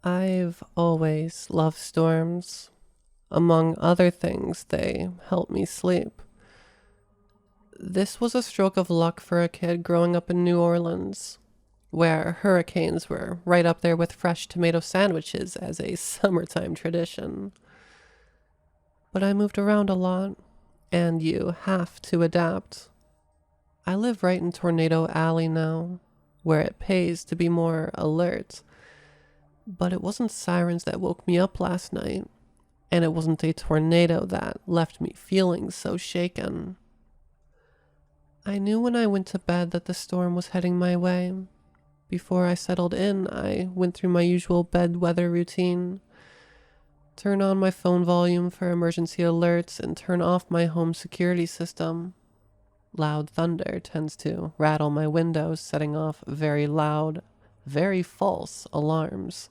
I've always loved storms. Among other things, they help me sleep. This was a stroke of luck for a kid growing up in New Orleans, where hurricanes were right up there with fresh tomato sandwiches as a summertime tradition. But I moved around a lot, and you have to adapt. I live right in Tornado Alley now, where it pays to be more alert. But it wasn't sirens that woke me up last night, and it wasn't a tornado that left me feeling so shaken. I knew when I went to bed that the storm was heading my way. Before I settled in, I went through my usual bed weather routine. Turn on my phone volume for emergency alerts and turn off my home security system. Loud thunder tends to rattle my windows, setting off very loud, very false alarms.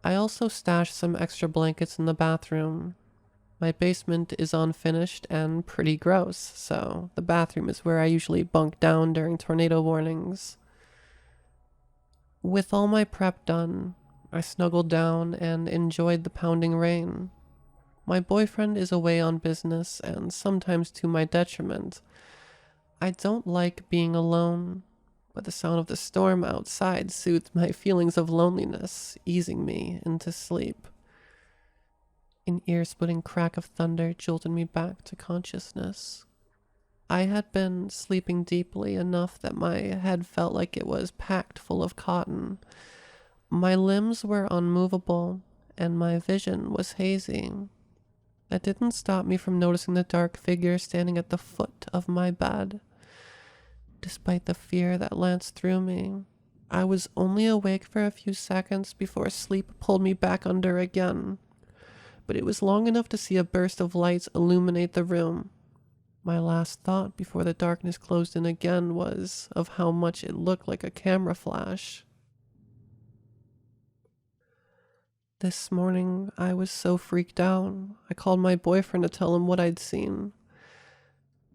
I also stashed some extra blankets in the bathroom. My basement is unfinished and pretty gross, so the bathroom is where I usually bunk down during tornado warnings. With all my prep done, I snuggled down and enjoyed the pounding rain. My boyfriend is away on business, and sometimes to my detriment. I don't like being alone, but the sound of the storm outside soothed my feelings of loneliness, easing me into sleep. An ear-splitting crack of thunder jolted me back to consciousness. I had been sleeping deeply enough that my head felt like it was packed full of cotton. My limbs were unmovable, and my vision was hazy. That didn't stop me from noticing the dark figure standing at the foot of my bed. Despite the fear that lanced through me, I was only awake for a few seconds before sleep pulled me back under again. But it was long enough to see a burst of light illuminate the room. My last thought before the darkness closed in again was of how much it looked like a camera flash. This morning, I was so freaked out, I called my boyfriend to tell him what I'd seen.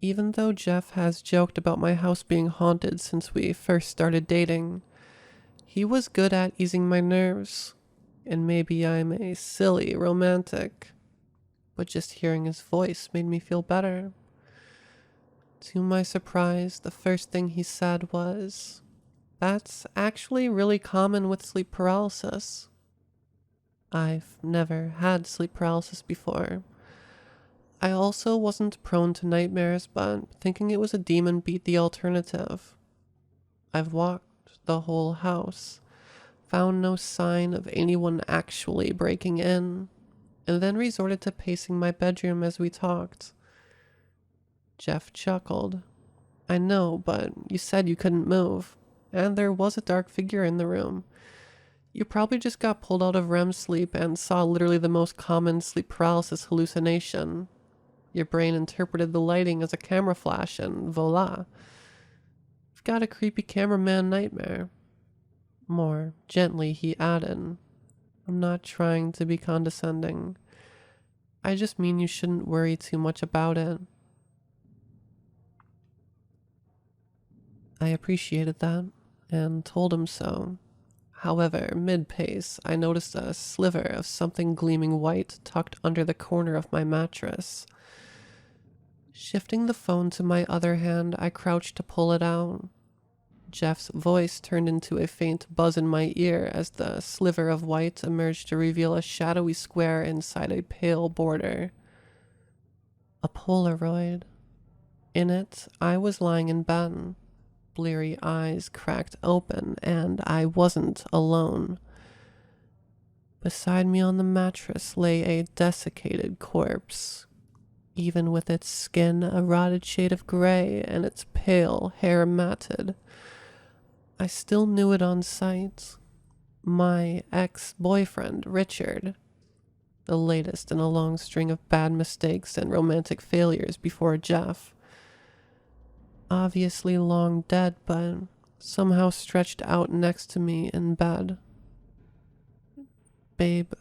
Even though Jeff has joked about my house being haunted since we first started dating, he was good at easing my nerves. And maybe I'm a silly romantic, but just hearing his voice made me feel better. To my surprise, the first thing he said was, "That's actually really common with sleep paralysis." I've never had sleep paralysis before. I also wasn't prone to nightmares, but thinking it was a demon beat the alternative. I've walked the whole house, found no sign of anyone actually breaking in, and then resorted to pacing my bedroom as we talked. Jeff chuckled. "I know, but you said you couldn't move, and there was a dark figure in the room. You probably just got pulled out of REM sleep and saw literally the most common sleep paralysis hallucination. Your brain interpreted the lighting as a camera flash, and voila. You've got a creepy cameraman nightmare." More gently, he added, "I'm not trying to be condescending. I just mean you shouldn't worry too much about it." I appreciated that and told him so. However, mid-pace, I noticed a sliver of something gleaming white tucked under the corner of my mattress. Shifting the phone to my other hand, I crouched to pull it out. Jeff's voice turned into a faint buzz in my ear as the sliver of white emerged to reveal a shadowy square inside a pale border. A Polaroid. In it, I was lying in bed, bleary eyes cracked open, and I wasn't alone. Beside me on the mattress lay a desiccated corpse, even with its skin a rotted shade of gray and its pale hair matted. I still knew it on sight. My ex-boyfriend, Richard. The latest in a long string of bad mistakes and romantic failures before Jeff. Obviously long dead, but somehow stretched out next to me in bed. "Babe,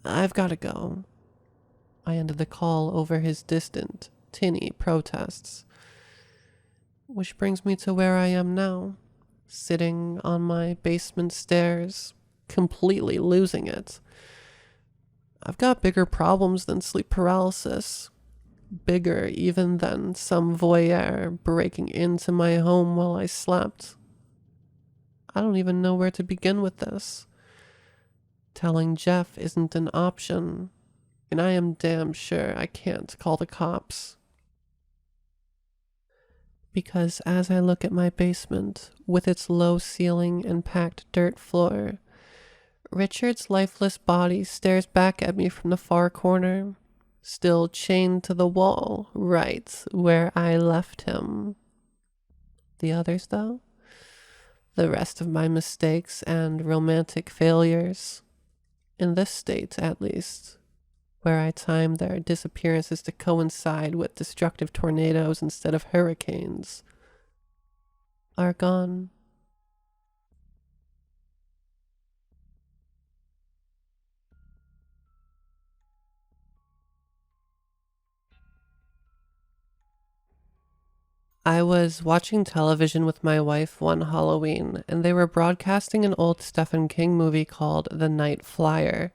I've gotta go." I ended the call over his distant, tinny protests. Which brings me to where I am now, sitting on my basement stairs, completely losing it. I've got bigger problems than sleep paralysis. Bigger even than some voyeur breaking into my home while I slept. I don't even know where to begin with this. Telling Jeff isn't an option, and I am damn sure I can't call the cops. Because as I look at my basement, with its low ceiling and packed dirt floor, Richard's lifeless body stares back at me from the far corner, still chained to the wall, right where I left him. The others, though? The rest of my mistakes and romantic failures, in this state at least, where I timed their disappearances to coincide with destructive tornadoes instead of hurricanes, are gone. I was watching television with my wife one Halloween, and they were broadcasting an old Stephen King movie called The Night Flyer.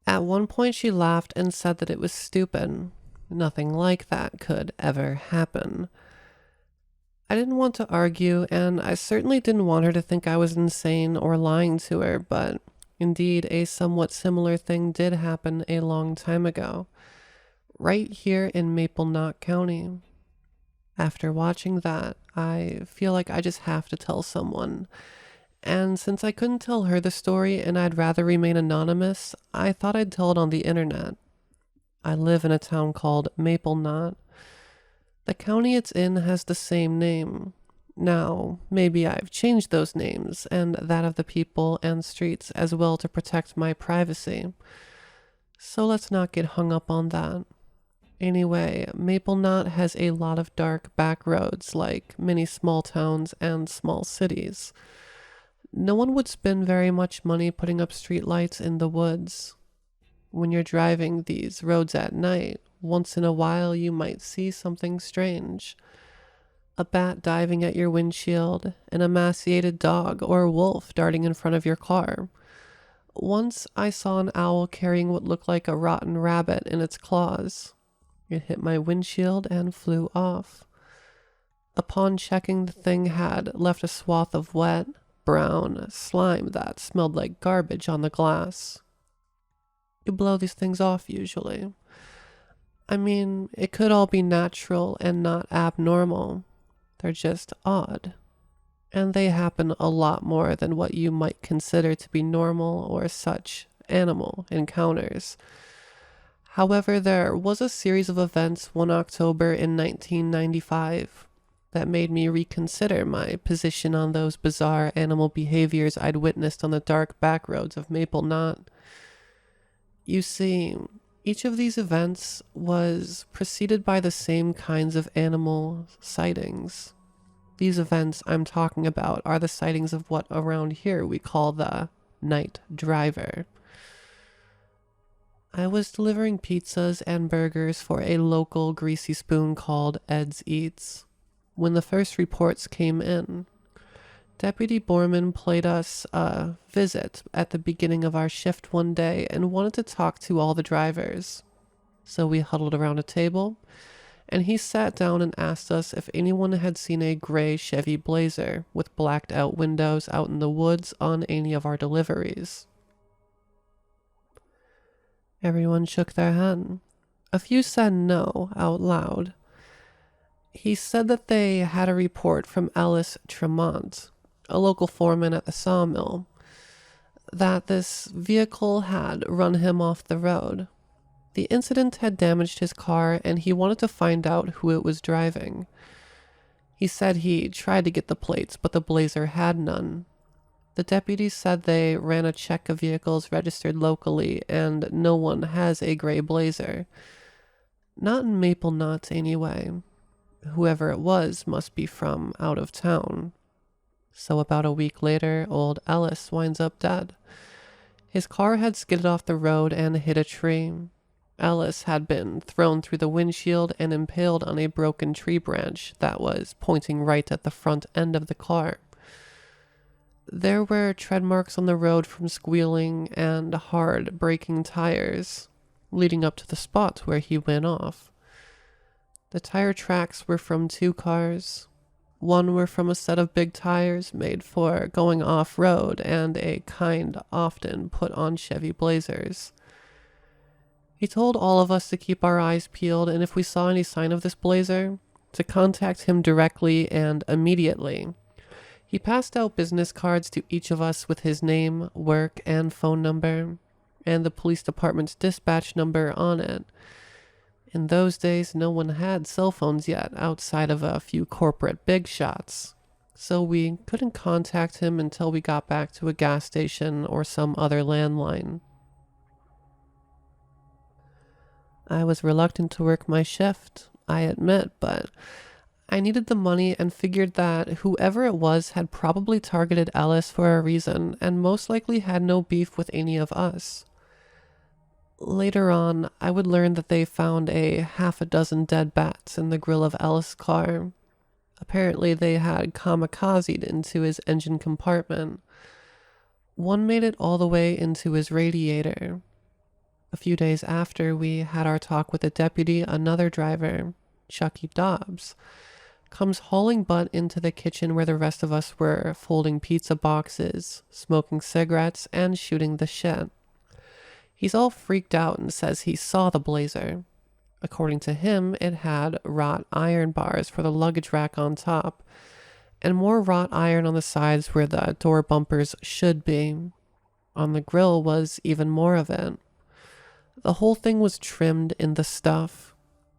At one point she laughed and said that it was stupid. Nothing like that could ever happen. I didn't want to argue, and I certainly didn't want her to think I was insane or lying to her, but indeed a somewhat similar thing did happen a long time ago, right here in MapleKnott County. After watching that, I feel like I just have to tell someone. And since I couldn't tell her the story and I'd rather remain anonymous, I thought I'd tell it on the internet. I live in a town called MapleKnott. The county it's in has the same name. Now, maybe I've changed those names and that of the people and streets as well to protect my privacy. So let's not get hung up on that. Anyway, MapleKnott has a lot of dark back roads like many small towns and small cities. No one would spend very much money putting up streetlights in the woods. When you're driving these roads at night, once in a while you might see something strange. A bat diving at your windshield, an emaciated dog or wolf darting in front of your car. Once I saw an owl carrying what looked like a rotten rabbit in its claws. It hit my windshield and flew off. Upon checking, the thing had left a swath of wet, brown slime that smelled like garbage on the glass. You blow these things off usually. I mean, it could all be natural and not abnormal. They're just odd. And they happen a lot more than what you might consider to be normal or such animal encounters. However, there was a series of events one October in 1995 that made me reconsider my position on those bizarre animal behaviors I'd witnessed on the dark back roads of MapleKnott. You see, each of these events was preceded by the same kinds of animal sightings. These events I'm talking about are the sightings of what around here we call the night driver. I was delivering pizzas and burgers for a local greasy spoon called Ed's Eats when the first reports came in. Deputy Borman played us a visit at the beginning of our shift one day and wanted to talk to all the drivers. So we huddled around a table, and he sat down and asked us if anyone had seen a gray Chevy Blazer with blacked out windows out in the woods on any of our deliveries. Everyone shook their head. A few said no out loud. He said that they had a report from Ellis Tremont, a local foreman at the sawmill, that this vehicle had run him off the road. The incident had damaged his car and he wanted to find out who it was driving. He said he tried to get the plates, but the Blazer had none. The deputies said they ran a check of vehicles registered locally and no one has a gray Blazer. Not in MapleKnott anyway. Whoever it was must be from out of town. So about a week later, old Ellis winds up dead. His car had skidded off the road and hit a tree. Ellis had been thrown through the windshield and impaled on a broken tree branch that was pointing right at the front end of the car. There were tread marks on the road from squealing and hard braking tires, leading up to the spot where he went off. The tire tracks were from 2 cars. One were from a set of big tires made for going off-road and a kind often put on Chevy Blazers. He told all of us to keep our eyes peeled, and if we saw any sign of this Blazer, to contact him directly and immediately. He passed out business cards to each of us with his name, work, and phone number, and the police department's dispatch number on it. In those days, no one had cell phones yet outside of a few corporate big shots, so we couldn't contact him until we got back to a gas station or some other landline. I was reluctant to work my shift, I admit, but I needed the money and figured that whoever it was had probably targeted Ellis for a reason and most likely had no beef with any of us. Later on, I would learn that they found a half a dozen dead bats in the grill of Ellis' car. Apparently, they had kamikazed into his engine compartment. One made it all the way into his radiator. A few days after we had our talk with the deputy, another driver, Chucky Dobbs, comes hauling butt into the kitchen where the rest of us were folding pizza boxes, smoking cigarettes, and shooting the shit. He's all freaked out and says he saw the Blazer. According to him, it had wrought iron bars for the luggage rack on top, and more wrought iron on the sides where the door bumpers should be. On the grill was even more of it. The whole thing was trimmed in the stuff.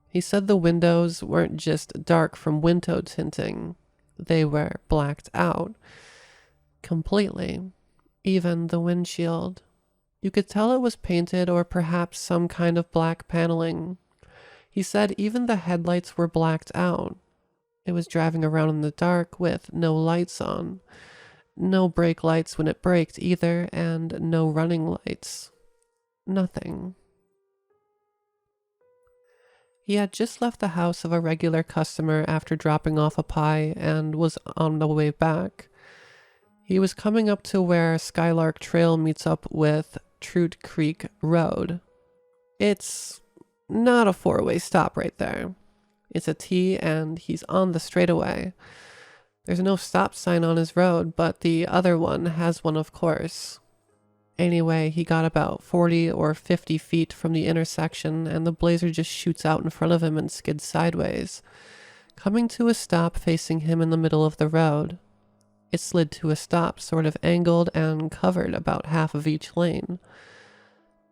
He said the windows weren't just dark from window tinting. They were blacked out. Completely. Even the windshield. You could tell it was painted or perhaps some kind of black paneling. He said even the headlights were blacked out. It was driving around in the dark with no lights on. No brake lights when it braked either, and no running lights. Nothing. He had just left the house of a regular customer after dropping off a pie and was on the way back. He was coming up to where Skylark Trail meets up with Trout Creek Road. It's not a 4-way stop right there. It's a T and he's on the straightaway. There's no stop sign on his road, but the other one has one, of course. Anyway, he got about 40 or 50 feet from the intersection and the Blazer just shoots out in front of him and skids sideways, coming to a stop facing him in the middle of the road. It slid to a stop, sort of angled and covered about half of each lane.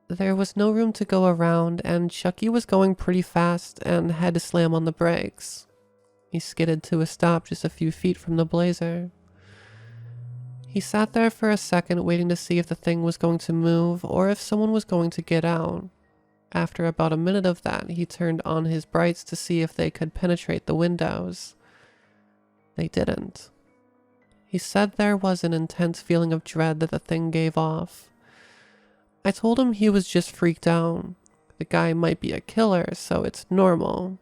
There was no room to go around, and Chucky was going pretty fast and had to slam on the brakes. He skidded to a stop just a few feet from the Blazer. He sat there for a second waiting to see if the thing was going to move or if someone was going to get out. After about a minute of that, he turned on his brights to see if they could penetrate the windows. They didn't. He said there was an intense feeling of dread that the thing gave off. I told him he was just freaked out. The guy might be a killer, so it's normal.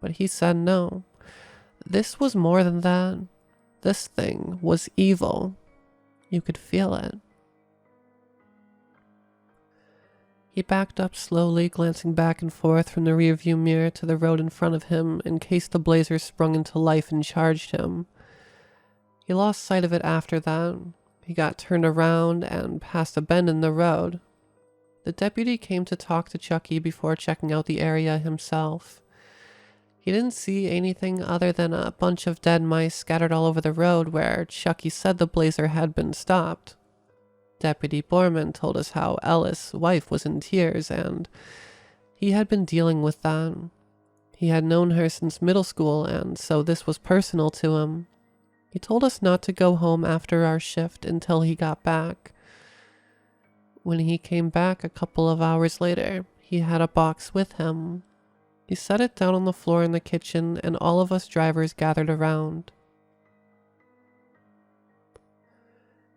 But he said no. This was more than that. This thing was evil. You could feel it. He backed up slowly, glancing back and forth from the rearview mirror to the road in front of him in case the Blazer sprung into life and charged him. He lost sight of it after that. He got turned around and passed a bend in the road. The deputy came to talk to Chucky before checking out the area himself. He didn't see anything other than a bunch of dead mice scattered all over the road where Chucky said the Blazer had been stopped. Deputy Borman told us how Ellis' wife was in tears and he had been dealing with that. He had known her since middle school and so this was personal to him. He told us not to go home after our shift until he got back. When he came back a couple of hours later, he had a box with him. He set it down on the floor in the kitchen and all of us drivers gathered around.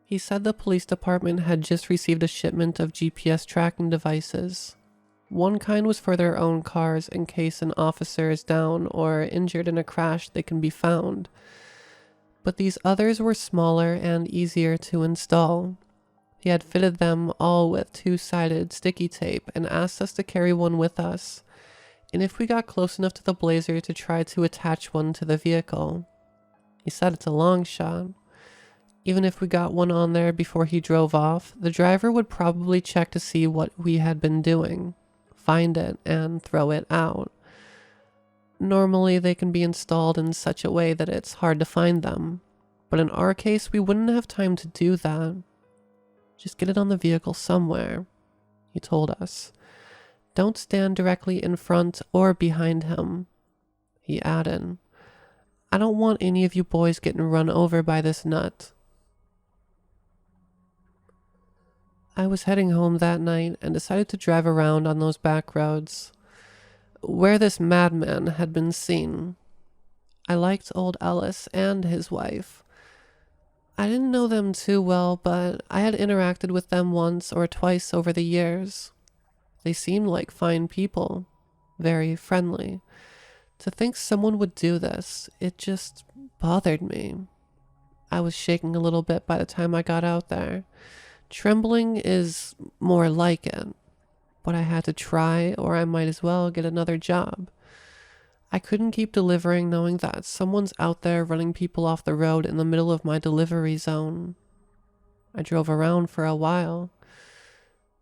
He said the police department had just received a shipment of GPS tracking devices. One kind was for their own cars in case an officer is down or injured in a crash they can be found. but these others were smaller and easier to install. He had fitted them all with two-sided sticky tape and asked us to carry one with us, and if we got close enough to the Blazer to try to attach one to the vehicle. He said it's a long shot. Even if we got one on there before he drove off, the driver would probably check to see what we had been doing, find it, and throw it out. Normally, they can be installed in such a way that it's hard to find them, but in our case, we wouldn't have time to do that. Just get it on the vehicle somewhere, he told us. Don't stand directly in front or behind him, he added. I don't want any of you boys getting run over by this nut. I was heading home that night and decided to drive around on those back roads, where this madman had been seen. I liked old Ellis and his wife. I didn't know them too well, but I had interacted with them once or twice over the years. They seemed like fine people, very friendly. To think someone would do this, it just bothered me. I was shaking a little bit by the time I got out there. Trembling is more like it, but I had to try or I might as well get another job. I couldn't keep delivering knowing that someone's out there running people off the road in the middle of my delivery zone. I drove around for a while.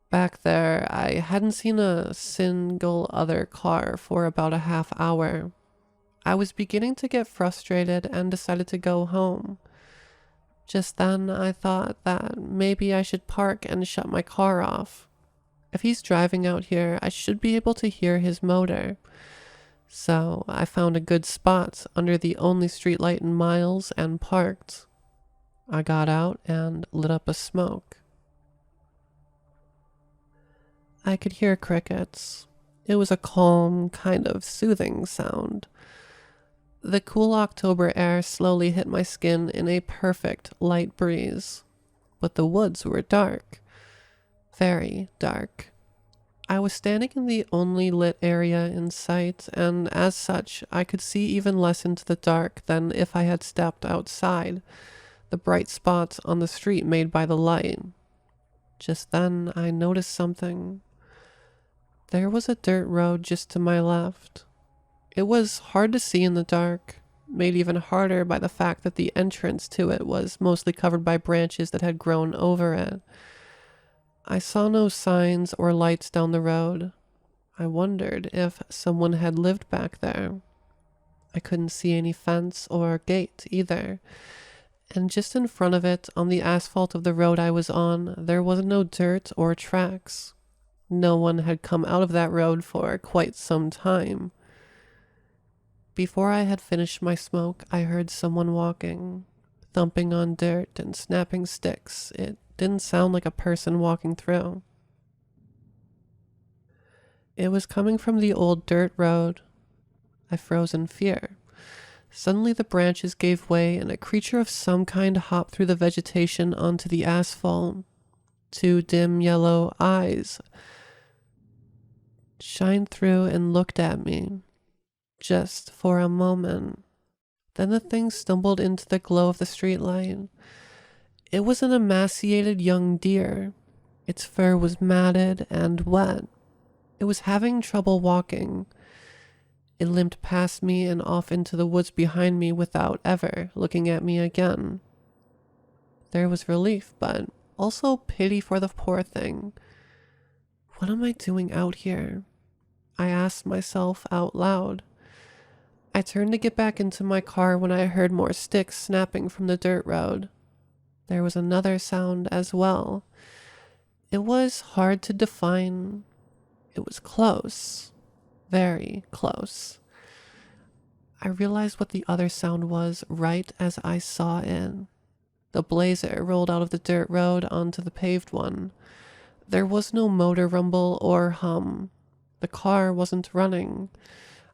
Back there, I hadn't seen a single other car for about a half hour. I was beginning to get frustrated and decided to go home. Just then, I thought that maybe I should park and shut my car off. If he's driving out here, I should be able to hear his motor. So I found a good spot under the only streetlight in miles and parked. I got out and lit up a smoke. I could hear crickets. It was a calm, kind of soothing sound. The cool October air slowly hit my skin in a perfect light breeze, but the woods were dark. Very dark. I was standing in the only lit area in sight, and as such, I could see even less into the dark than if I had stepped outside, the bright spots on the street made by the light. Just then, I noticed something. There was a dirt road just to my left. It was hard to see in the dark, made even harder by the fact that the entrance to it was mostly covered by branches that had grown over it. I saw no signs or lights down the road. I wondered if someone had lived back there. I couldn't see any fence or gate either, and just in front of it, on the asphalt of the road I was on, there was no dirt or tracks. No one had come out of that road for quite some time. Before I had finished my smoke, I heard someone walking, thumping on dirt and snapping sticks. It didn't sound like a person walking through. It was coming from the old dirt road. I froze in fear. Suddenly the branches gave way and a creature of some kind hopped through the vegetation onto the asphalt. Two dim yellow eyes shined through and looked at me, just for a moment. Then the thing stumbled into the glow of the streetlight. It was an emaciated young deer. Its fur was matted and wet. It was having trouble walking. It limped past me and off into the woods behind me without ever looking at me again. There was relief, but also pity for the poor thing. What am I doing out here? I asked myself out loud. I turned to get back into my car when I heard more sticks snapping from the dirt road. There was another sound as well. It was hard to define. It was close. Very close. I realized what the other sound was right as I saw it. The Blazer rolled out of the dirt road onto the paved one. There was no motor rumble or hum. The car wasn't running.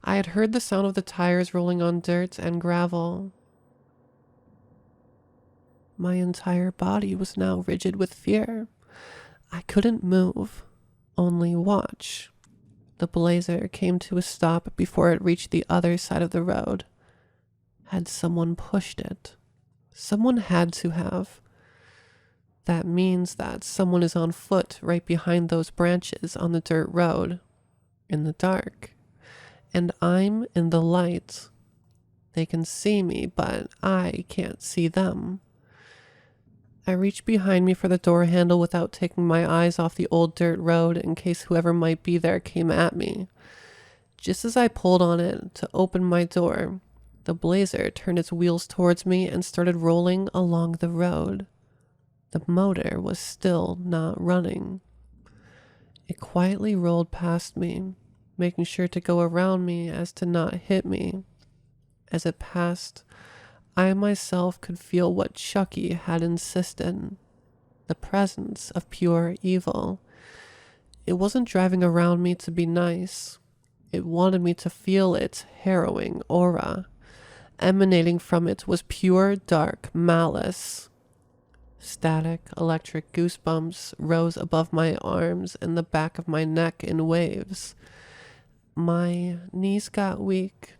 I had heard the sound of the tires rolling on dirt and gravel. My entire body was now rigid with fear. I couldn't move, only watch. The Blazer came to a stop before it reached the other side of the road. Had someone pushed it? Someone had to have. That means that someone is on foot right behind those branches on the dirt road, in the dark. And I'm in the light. They can see me, but I can't see them. I reach behind me for the door handle without taking my eyes off the old dirt road in case whoever might be there came at me. Just as I pulled on it to open my door, the Blazer turned its wheels towards me and started rolling along the road. The motor was still not running. It quietly rolled past me, making sure to go around me as to not hit me. As it passed, I myself could feel what Chucky had insisted, the presence of pure evil. It wasn't driving around me to be nice. It wanted me to feel its harrowing aura. Emanating from it was pure dark malice. Static, electric goosebumps rose above my arms and the back of my neck in waves. My knees got weak.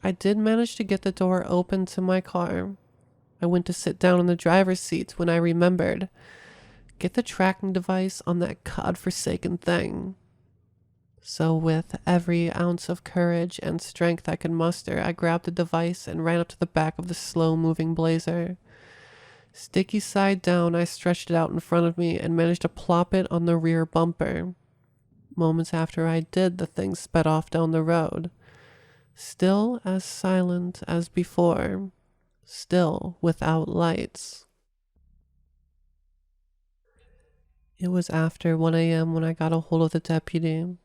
I did manage to get the door open to my car. I went to sit down in the driver's seat when I remembered. Get the tracking device on that godforsaken thing. So with every ounce of courage and strength I could muster, I grabbed the device and ran up to the back of the slow-moving Blazer. Sticky side down, I stretched it out in front of me and managed to plop it on the rear bumper. Moments after I did, the thing sped off down the road. Still as silent as before. Still without lights. It was after 1 a.m. when I got a hold of the deputy.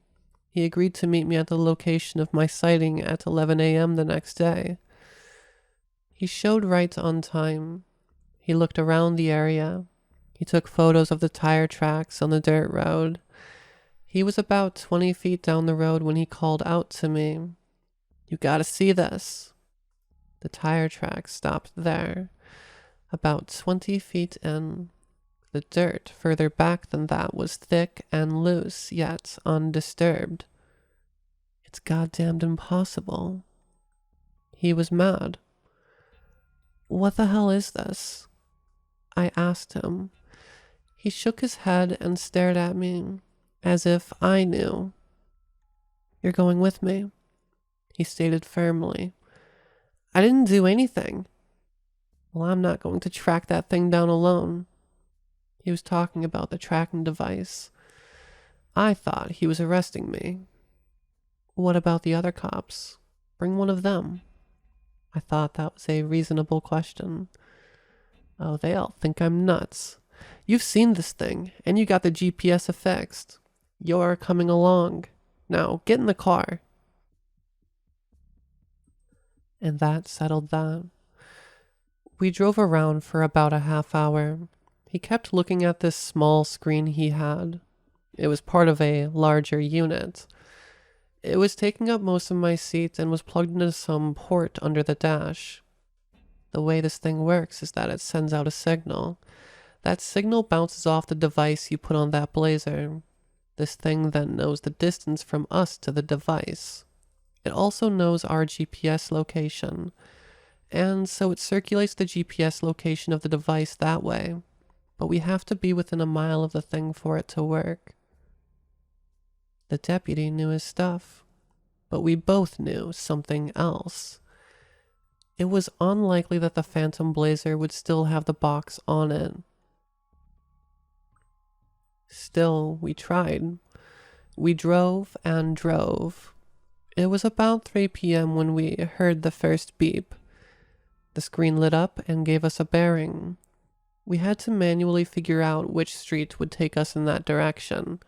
He agreed to meet me at the location of my sighting at 11 a.m. the next day. He showed right on time. He looked around the area. He took photos of the tire tracks on the dirt road. He was about 20 feet down the road when he called out to me. "You gotta see this." The tire tracks stopped there, about 20 feet in. The dirt further back than that was thick and loose, yet undisturbed. It's goddamned impossible. He was mad. "What the hell is this?" I asked him. He shook his head and stared at me, as if I knew. "You're going with me," he stated firmly. "I didn't do anything." "Well, I'm not going to track that thing down alone." He was talking about the tracking device. I thought he was arresting me. "What about the other cops? Bring one of them." I thought that was a reasonable question. "Oh, they all think I'm nuts. You've seen this thing, and you got the GPS fixed. You're coming along. Now, get in the car." And that settled that. We drove around for about a half hour. He kept looking at this small screen he had. It was part of a larger unit. It was taking up most of my seat and was plugged into some port under the dash. The way this thing works is that it sends out a signal. That signal bounces off the device you put on that Blazer. This thing then knows the distance from us to the device. It also knows our GPS location, and so it circulates the GPS location of the device that way, but we have to be within a mile of the thing for it to work. The deputy knew his stuff, but we both knew something else. It was unlikely that the Phantom Blazer would still have the box on it. Still, we tried. We drove and drove. It was about 3 p.m. when we heard the first beep. The screen lit up and gave us a bearing. We had to manually figure out which street would take us in that direction.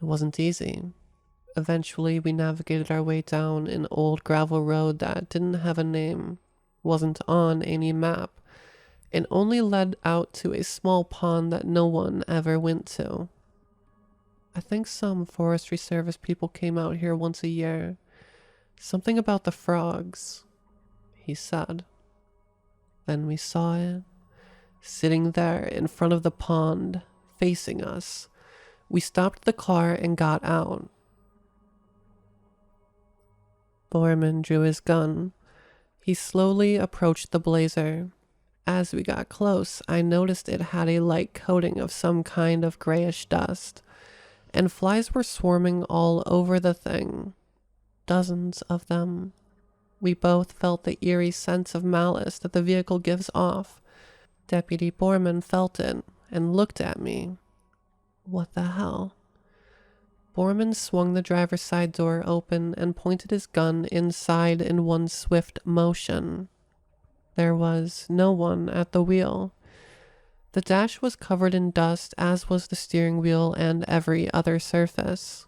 It wasn't easy. Eventually, we navigated our way down an old gravel road that didn't have a name, wasn't on any map, and only led out to a small pond that no one ever went to. I think some forestry service people came out here once a year. Something about the frogs, he said. Then we saw it, sitting there in front of the pond, facing us. We stopped the car and got out. Borman drew his gun. He slowly approached the Blazer. As we got close, I noticed it had a light coating of some kind of grayish dust, and flies were swarming all over the thing. Dozens of them. We both felt the eerie sense of malice that the vehicle gives off. Deputy Borman felt it and looked at me. What the hell? Borman swung the driver's side door open and pointed his gun inside in one swift motion. There was no one at the wheel. The dash was covered in dust, as was the steering wheel and every other surface.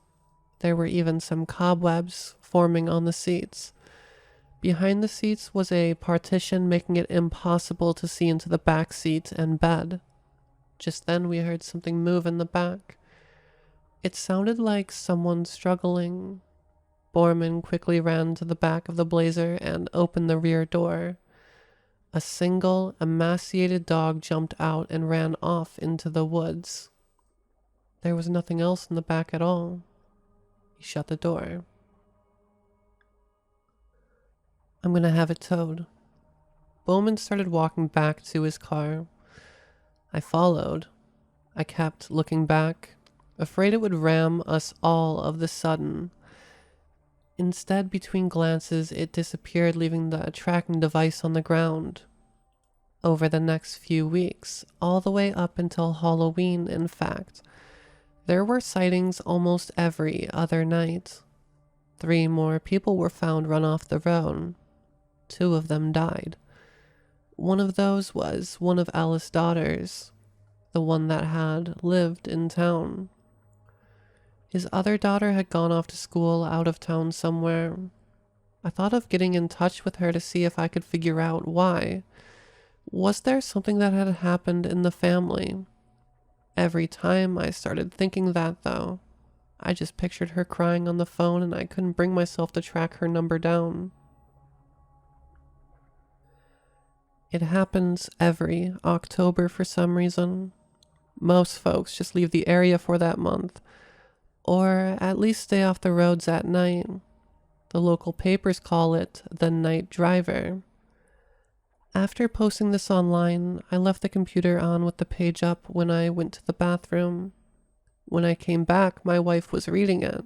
There were even some cobwebs forming on the seats. Behind the seats was a partition, making it impossible to see into the back seat and bed. Just then we heard something move in the back. It sounded like someone struggling. Borman quickly ran to the back of the Blazer and opened the rear door. A single, emaciated dog jumped out and ran off into the woods. There was nothing else in the back at all. He shut the door. I'm gonna have it towed. Bowman started walking back to his car. I followed. I kept looking back, afraid it would ram us all of the sudden. Instead, between glances, it disappeared, leaving the tracking device on the ground. Over the next few weeks, all the way up until Halloween, in fact, there were sightings almost every other night. 3 more people were found run off the road. 2 of them died. One of those was one of Alice's daughters, the one that had lived in town. His other daughter had gone off to school out of town somewhere. I thought of getting in touch with her to see if I could figure out why. Was there something that had happened in the family? Every time I started thinking that, though, I just pictured her crying on the phone and I couldn't bring myself to track her number down. It happens every October for some reason. Most folks just leave the area for that month, or at least stay off the roads at night. The local papers call it the night driver. After posting this online, I left the computer on with the page up when I went to the bathroom. When I came back, my wife was reading it.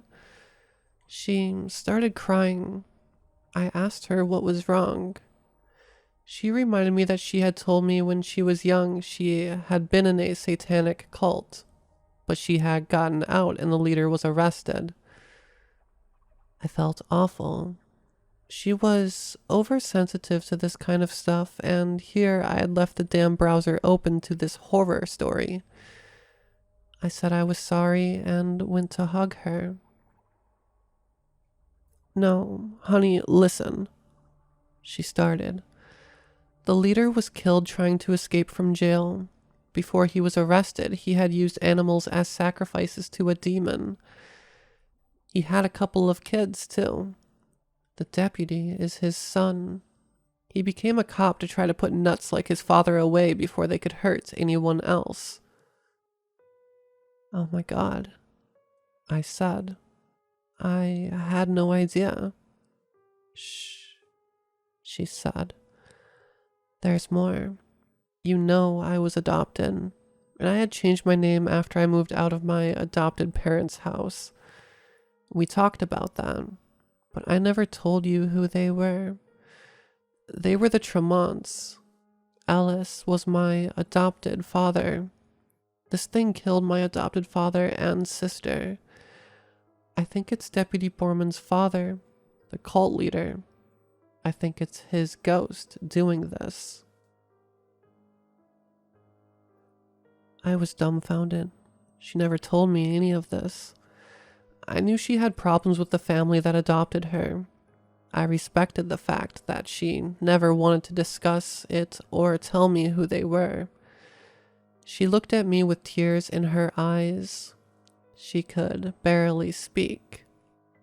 She started crying. I asked her what was wrong. She reminded me that she had told me when she was young she had been in a satanic cult, but she had gotten out and the leader was arrested. I felt awful. She was oversensitive to this kind of stuff, and here I had left the damn browser open to this horror story. I said I was sorry and went to hug her. No, honey, listen, she started. The leader was killed trying to escape from jail. Before he was arrested, he had used animals as sacrifices to a demon. He had a couple of kids, too. The deputy is his son. He became a cop to try to put nuts like his father away before they could hurt anyone else. Oh my God, I said. I had no idea. Shh, she said. There's more. You know I was adopted, and I had changed my name after I moved out of my adopted parents' house. We talked about that, but I never told you who they were. They were the Tremonts. Alice was my adopted father. This thing killed my adopted father and sister. I think it's Deputy Borman's father, the cult leader. I think it's his ghost doing this. I was dumbfounded. She never told me any of this. I knew she had problems with the family that adopted her. I respected the fact that she never wanted to discuss it or tell me who they were. She looked at me with tears in her eyes. She could barely speak.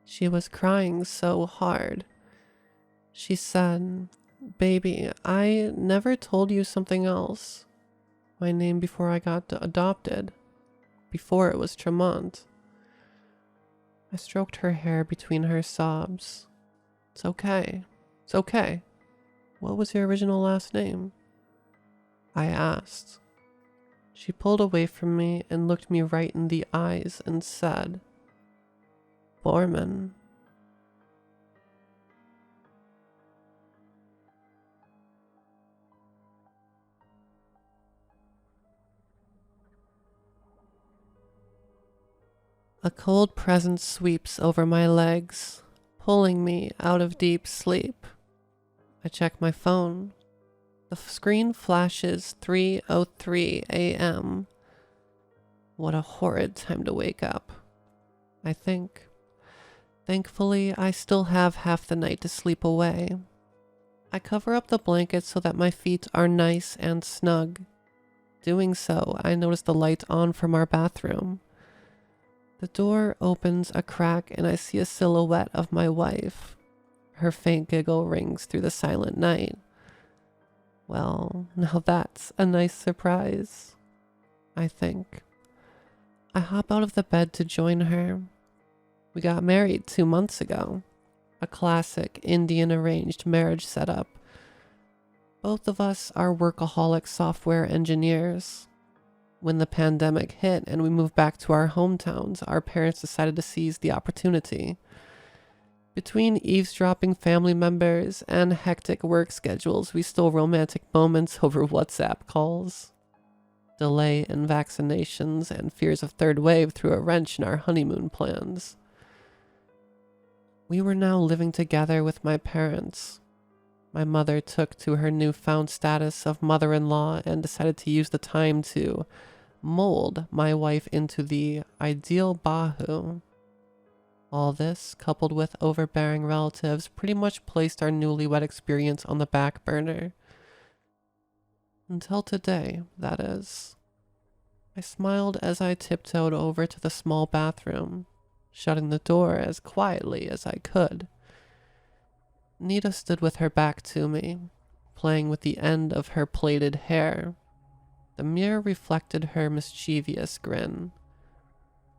She was crying so hard. She said, "Baby, I never told you something else. My name before I got adopted. Before it was Tremont." I stroked her hair between her sobs. It's okay. It's okay. What was your original last name? I asked. She pulled away from me and looked me right in the eyes and said, Borman. A cold presence sweeps over my legs, pulling me out of deep sleep. I check my phone. The screen flashes 3:03 a.m. What a horrid time to wake up, I think. Thankfully, I still have half the night to sleep away. I cover up the blanket so that my feet are nice and snug. Doing so, I notice the light on from our bathroom. The door opens a crack and I see a silhouette of my wife. Her faint giggle rings through the silent night. Well, now that's a nice surprise, I think. I hop out of the bed to join her. We got married 2 months ago. A classic Indian arranged marriage setup. Both of us are workaholic software engineers. When the pandemic hit and we moved back to our hometowns, our parents decided to seize the opportunity. Between eavesdropping family members and hectic work schedules, we stole romantic moments over WhatsApp calls. Delay in vaccinations and fears of third wave threw a wrench in our honeymoon plans. We were now living together with my parents. My mother took to her newfound status of mother-in-law and decided to use the time to mold my wife into the ideal Bahu. All this, coupled with overbearing relatives, pretty much placed our newlywed experience on the back burner. Until today, that is. I smiled as I tiptoed over to the small bathroom, shutting the door as quietly as I could. Nita stood with her back to me, playing with the end of her plaited hair. The mirror reflected her mischievous grin.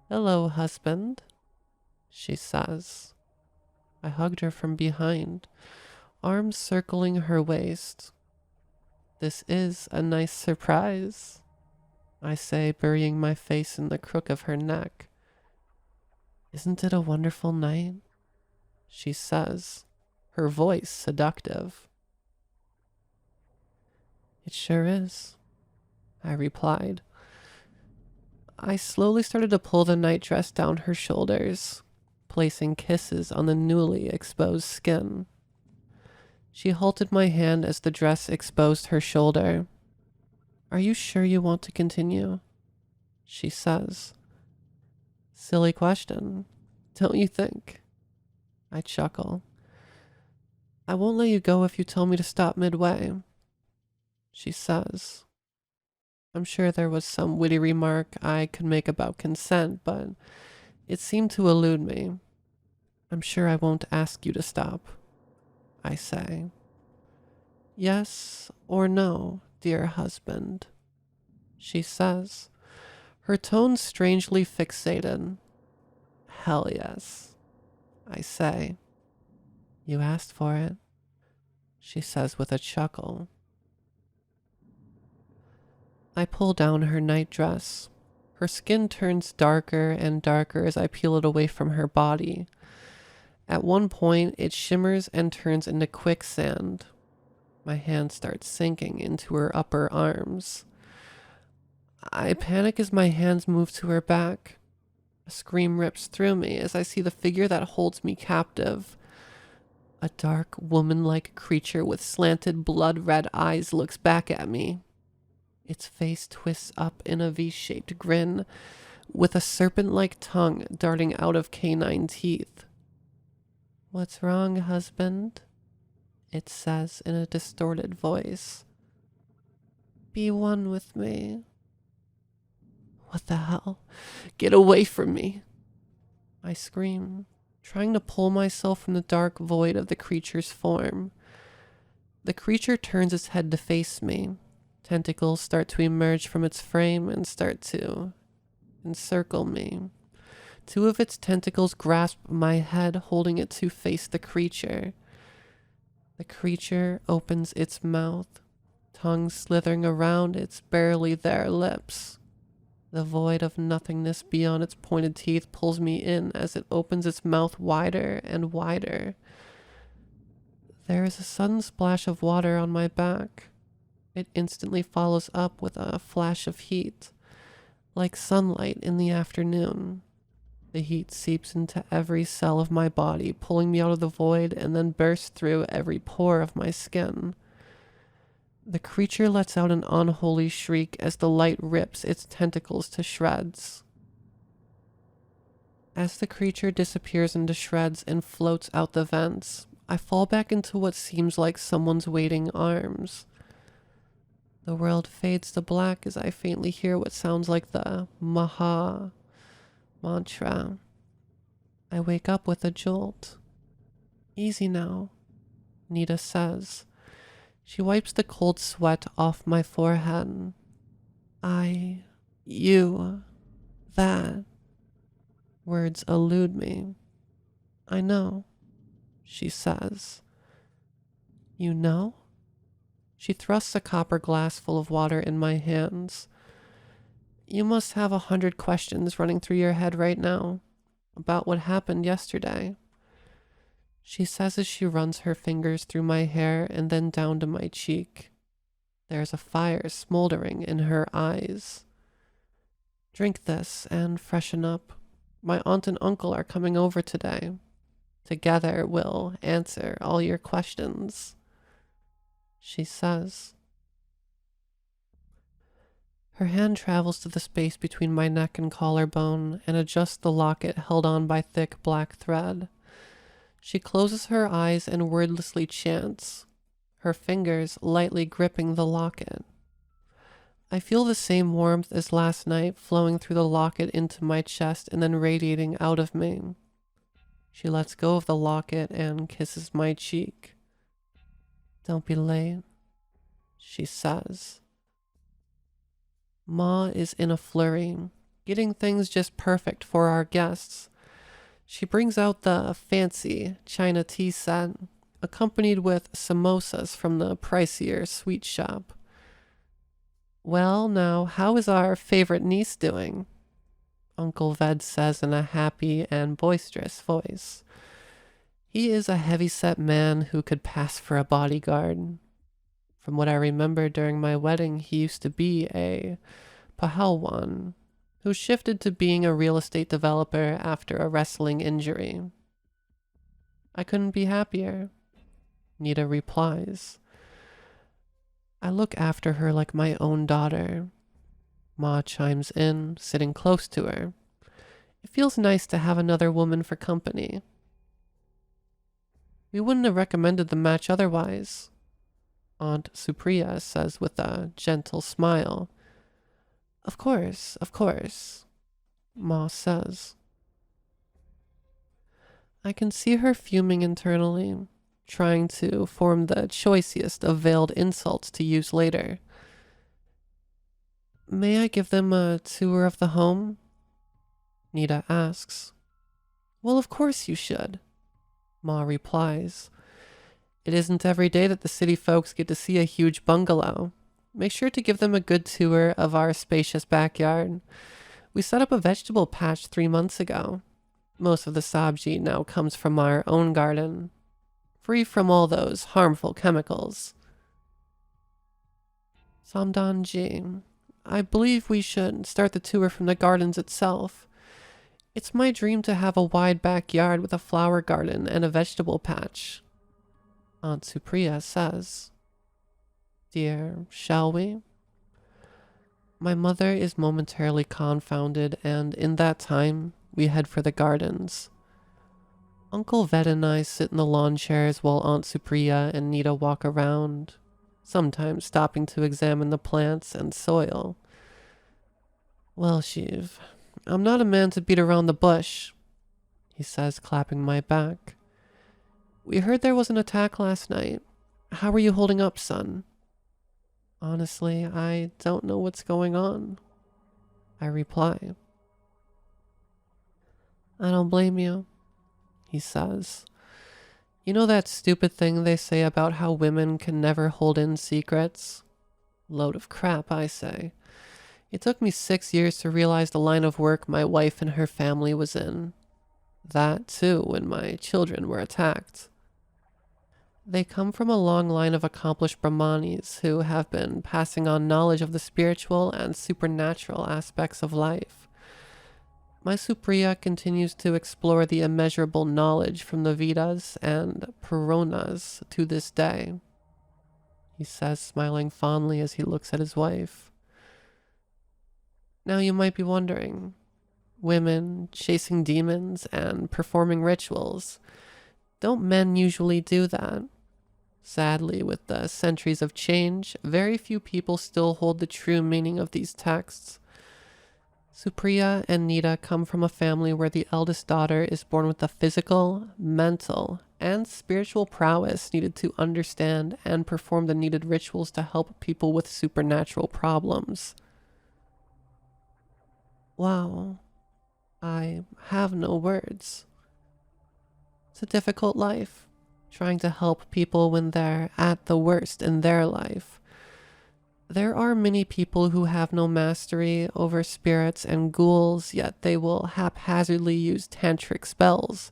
"Hello, husband," she says. I hugged her from behind, arms circling her waist. "This is a nice surprise," I say, burying my face in the crook of her neck. "Isn't it a wonderful night?" she says, her voice seductive. "It sure is," I replied. I slowly started to pull the nightdress down her shoulders, placing kisses on the newly exposed skin. She halted my hand as the dress exposed her shoulder. "Are you sure you want to continue?" she says. "Silly question, don't you think?" I chuckle. "I won't let you go if you tell me to stop midway," she says. I'm sure there was some witty remark I could make about consent, but it seemed to elude me. "I'm sure I won't ask you to stop," I say. "Yes or no, dear husband," she says, her tone strangely fixated. "Hell yes," I say. "You asked for it," she says with a chuckle. I pull down her nightdress. Her skin turns darker and darker as I peel it away from her body. At one point, it shimmers and turns into quicksand. My hand starts sinking into her upper arms. I panic as my hands move to her back. A scream rips through me as I see the figure that holds me captive. A dark, woman-like creature with slanted, blood-red eyes looks back at me. Its face twists up in a V-shaped grin, with a serpent-like tongue darting out of canine teeth. "What's wrong, husband?" it says in a distorted voice. "Be one with me." What the hell? Get away from me! I scream, trying to pull myself from the dark void of the creature's form. The creature turns its head to face me. Tentacles start to emerge from its frame and start to encircle me. Two of its tentacles grasp my head, holding it to face the creature. The creature opens its mouth, tongue slithering around its barely there lips. The void of nothingness beyond its pointed teeth pulls me in as it opens its mouth wider and wider. There is a sudden splash of water on my back. It instantly follows up with a flash of heat, like sunlight in the afternoon. The heat seeps into every cell of my body, pulling me out of the void, and then bursts through every pore of my skin. The creature lets out an unholy shriek as the light rips its tentacles to shreds. As the creature disappears into shreds and floats out the vents, I fall back into what seems like someone's waiting arms. The world fades to black as I faintly hear what sounds like the Maha mantra. I wake up with a jolt. "Easy now," Nita says. She wipes the cold sweat off my forehead. You, that. Words elude me. "I know," she says. "You know?" She thrusts a copper glass full of water in my hands. "You must have 100 questions running through your head right now about what happened yesterday," she says as she runs her fingers through my hair and then down to my cheek. There's a fire smoldering in her eyes. "Drink this and freshen up. My aunt and uncle are coming over today. Together we'll answer all your questions," she says. Her hand travels to the space between my neck and collarbone and adjusts the locket held on by thick black thread. She closes her eyes and wordlessly chants, her fingers lightly gripping the locket. I feel the same warmth as last night flowing through the locket into my chest and then radiating out of me. She lets go of the locket and kisses my cheek. "Don't be late," she says. Ma is in a flurry, getting things just perfect for our guests. She brings out the fancy China tea set, accompanied with samosas from the pricier sweet shop. "Well, now, how is our favorite niece doing?" Uncle Ved says in a happy and boisterous voice. He is a heavy-set man who could pass for a bodyguard. From what I remember during my wedding, he used to be a pahalwan, who shifted to being a real estate developer after a wrestling injury. "I couldn't be happier," Nita replies. I look after her like my own daughter. Ma chimes in, sitting close to her. It feels nice to have another woman for company. "We wouldn't have recommended the match otherwise," Aunt Supriya says with a gentle smile. Of course, Ma says. I can see her fuming internally, trying to form the choicest of veiled insults to use later. "May I give them a tour of the home?" Nita asks. "Well, of course you should," Ma replies. "It isn't every day that the city folks get to see a huge bungalow. Make sure to give them a good tour of our spacious backyard. We set up a vegetable patch 3 months ago. Most of the sabji now comes from our own garden, free from all those harmful chemicals." "Samdanji, I believe we should start the tour from the gardens itself. It's my dream to have a wide backyard with a flower garden and a vegetable patch," Aunt Supriya says. "Dear, shall we?" My mother is momentarily confounded, and in that time, we head for the gardens. Uncle Ved and I sit in the lawn chairs while Aunt Supriya and Nita walk around, sometimes stopping to examine the plants and soil. "Well, Shiv, I'm not a man to beat around the bush," he says, clapping my back. "We heard there was an attack last night. How are you holding up, son?" "Honestly, I don't know what's going on," I reply. "I don't blame you," he says. "You know that stupid thing they say about how women can never hold in secrets? Load of crap, I say. It took me 6 years to realize the line of work my wife and her family was in. That, too, when my children were attacked. They come from a long line of accomplished Brahmanis who have been passing on knowledge of the spiritual and supernatural aspects of life. My Supriya continues to explore the immeasurable knowledge from the Vedas and Puranas to this day, he says, smiling fondly as he looks at his wife. Now you might be wondering, women chasing demons and performing rituals, don't men usually do that? Sadly, with the centuries of change, very few people still hold the true meaning of these texts. Supriya and Nita come from a family where the eldest daughter is born with the physical, mental, and spiritual prowess needed to understand and perform the needed rituals to help people with supernatural problems. Wow, I have no words. It's a difficult life, trying to help people when they're at the worst in their life. There are many people who have no mastery over spirits and ghouls, yet they will haphazardly use tantric spells,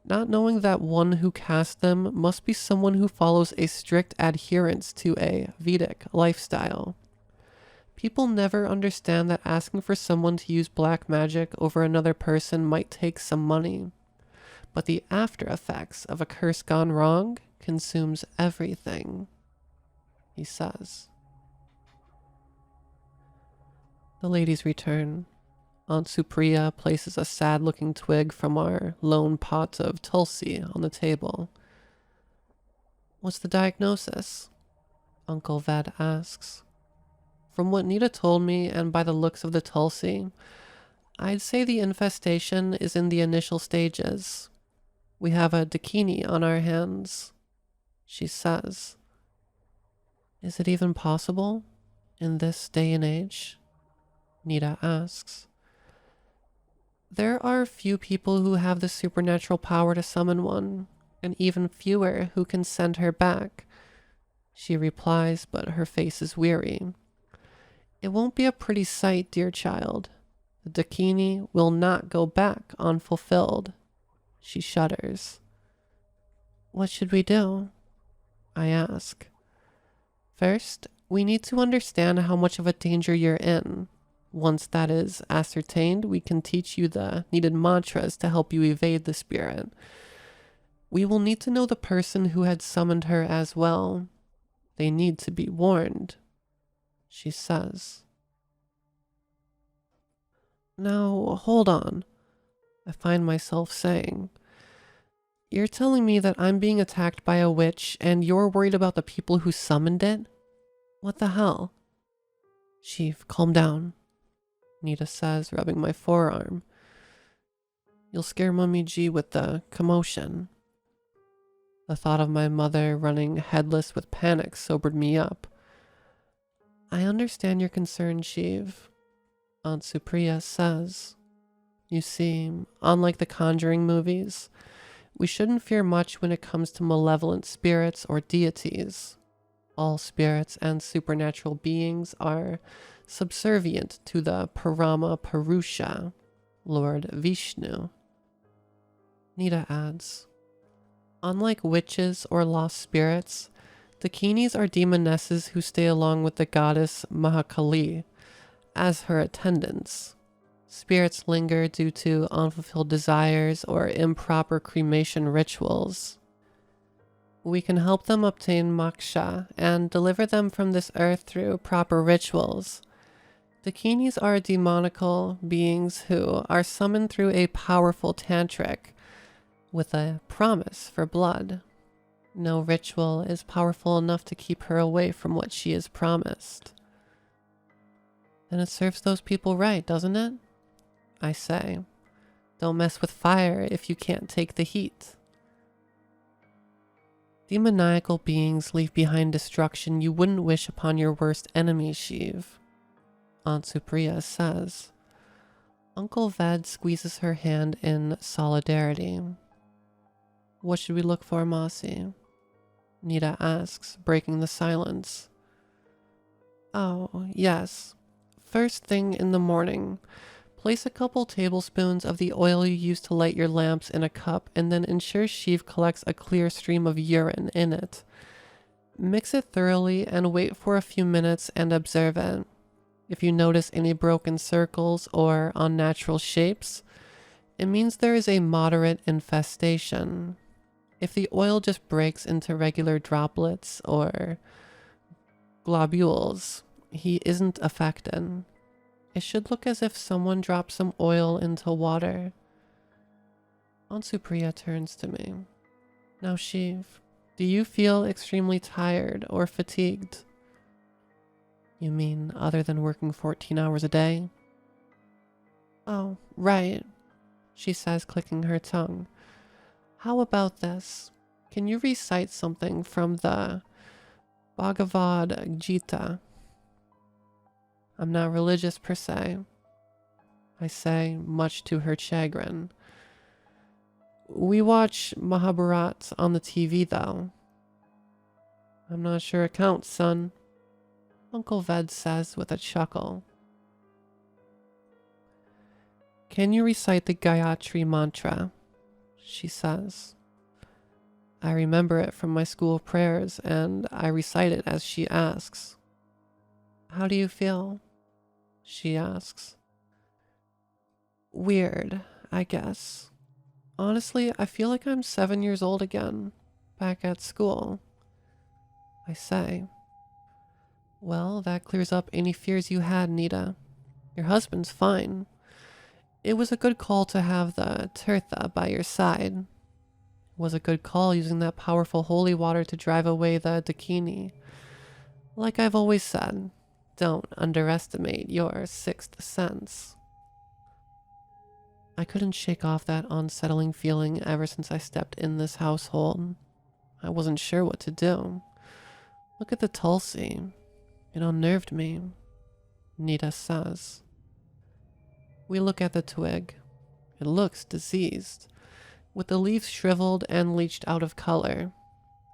not knowing that one who casts them must be someone who follows a strict adherence to a Vedic lifestyle. People never understand that asking for someone to use black magic over another person might take some money, but the after effects of a curse gone wrong consumes everything, he says. The ladies return. Aunt Supriya places a sad-looking twig from our lone pot of tulsi on the table. What's the diagnosis? Uncle Ved asks. From what Nita told me and by the looks of the tulsi, I'd say the infestation is in the initial stages. We have a dakini on our hands, she says. Is it even possible in this day and age? Nita asks. There are few people who have the supernatural power to summon one, and even fewer who can send her back, she replies, but her face is weary. It won't be a pretty sight, dear child. The dakini will not go back unfulfilled. She shudders. What should we do? I ask. First, we need to understand how much of a danger you're in. Once that is ascertained, we can teach you the needed mantras to help you evade the spirit. We will need to know the person who had summoned her as well. They need to be warned, she says. Now, hold on, I find myself saying. You're telling me that I'm being attacked by a witch and you're worried about the people who summoned it? What the hell? Chief, calm down, Nita says, rubbing my forearm. You'll scare Mummy G with the commotion. The thought of my mother running headless with panic sobered me up. I understand your concern, Shiv, Aunt Supriya says. You see, unlike the Conjuring movies, we shouldn't fear much when it comes to malevolent spirits or deities. All spirits and supernatural beings are subservient to the Parama Purusha, Lord Vishnu. Nita adds, unlike witches or lost spirits, dakinis are demonesses who stay along with the goddess Mahakali as her attendants. Spirits linger due to unfulfilled desires or improper cremation rituals. We can help them obtain moksha and deliver them from this earth through proper rituals. Dakinis are demonical beings who are summoned through a powerful tantric with a promise for blood. No ritual is powerful enough to keep her away from what she is promised. Then it serves those people right, doesn't it? I say. Don't mess with fire if you can't take the heat. Demoniacal beings leave behind destruction you wouldn't wish upon your worst enemy, Shiv, Aunt Supriya says. Uncle Ved squeezes her hand in solidarity. What should we look for, Masi? Nita asks, breaking the silence. Oh, yes. First thing in the morning, place a couple tablespoons of the oil you use to light your lamps in a cup and then ensure Sheev collects a clear stream of urine in it. Mix it thoroughly and wait for a few minutes and observe it. If you notice any broken circles or unnatural shapes, it means there is a moderate infestation. If the oil just breaks into regular droplets or globules, he isn't affected. It should look as if someone dropped some oil into water. Aunt Supriya turns to me. Now, Sheev, do you feel extremely tired or fatigued? You mean other than working 14 hours a day? Oh, right, she says, clicking her tongue. How about this? Can you recite something from the Bhagavad Gita? I'm not religious per se, I say, much to her chagrin. We watch Mahabharat on the TV, though. I'm not sure it counts, son, Uncle Ved says with a chuckle. Can you recite the Gayatri mantra? She says. I remember it from my school prayers, and I recite it as she asks. How do you feel? She asks. Weird, I guess. Honestly, I feel like I'm 7 years old again, back at school. I say. Well, that clears up any fears you had, Nita. Your husband's fine. It was a good call to have the Tirtha by your side. It was a good call using that powerful holy water to drive away the Dakini. Like I've always said, don't underestimate your sixth sense. I couldn't shake off that unsettling feeling ever since I stepped in this household. I wasn't sure what to do. Look at the Tulsi. It unnerved me, Nita says. We look at the twig. It looks diseased, with the leaves shriveled and leached out of color.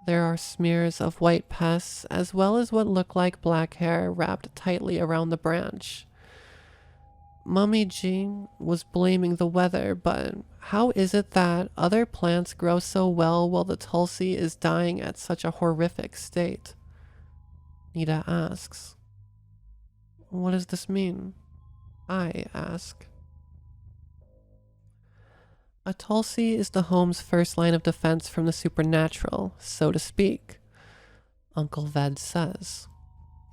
There are smears of white pus, as well as what look like black hair wrapped tightly around the branch. Mummy G was blaming the weather, but how is it that other plants grow so well while the Tulsi is dying at such a horrific state? Nita asks. What does this mean? I ask. A Tulsi is the home's first line of defense from the supernatural, so to speak, Uncle Ved says.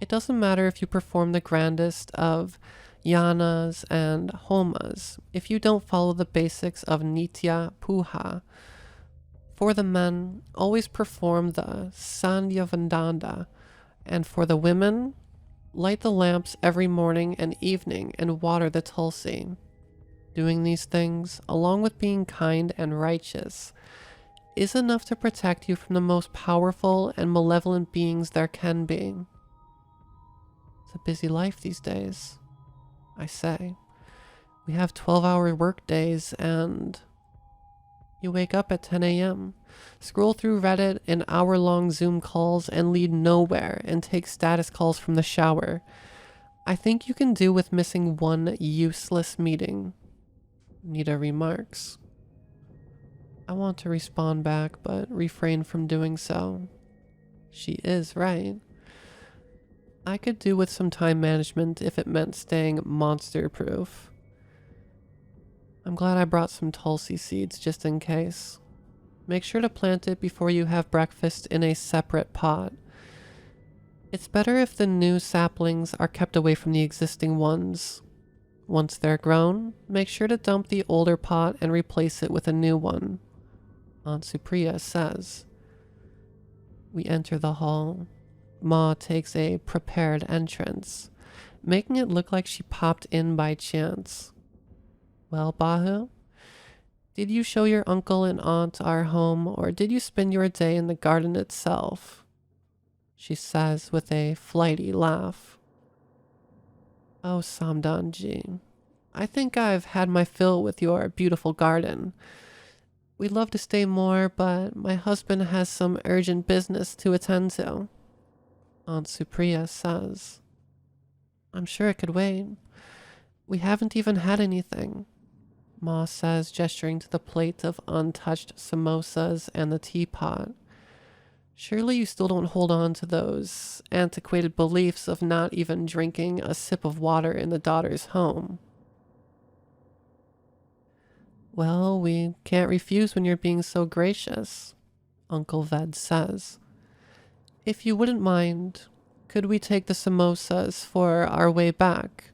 It doesn't matter if you perform the grandest of yanas and homas if you don't follow the basics of nitya puja. For the men, always perform the sandhya vandana, and for the women, light the lamps every morning and evening and water the Tulsi. Doing these things, along with being kind and righteous, is enough to protect you from the most powerful and malevolent beings there can be. It's a busy life these days, I say. We have 12-hour work days and you wake up at 10 a.m., scroll through Reddit in hour-long Zoom calls and lead nowhere and take status calls from the shower. I think you can do with missing one useless meeting, Nita remarks. I want to respond back, but refrain from doing so. She is right. I could do with some time management if it meant staying monster-proof. I'm glad I brought some Tulsi seeds just in case. Make sure to plant it before you have breakfast in a separate pot. It's better if the new saplings are kept away from the existing ones. Once they're grown, make sure to dump the older pot and replace it with a new one, Aunt Supriya says. We enter the hall. Ma takes a prepared entrance, making it look like she popped in by chance. Well, Bahu, did you show your uncle and aunt our home, or did you spend your day in the garden itself? She says with a flighty laugh. Oh, Samdanji, I think I've had my fill with your beautiful garden. We'd love to stay more, but my husband has some urgent business to attend to, Aunt Supriya says. I'm sure it could wait. We haven't even had anything, Ma says, gesturing to the plate of untouched samosas and the teapot. Surely you still don't hold on to those antiquated beliefs of not even drinking a sip of water in the daughter's home. Well, we can't refuse when you're being so gracious, Uncle Ved says. If you wouldn't mind, could we take the samosas for our way back?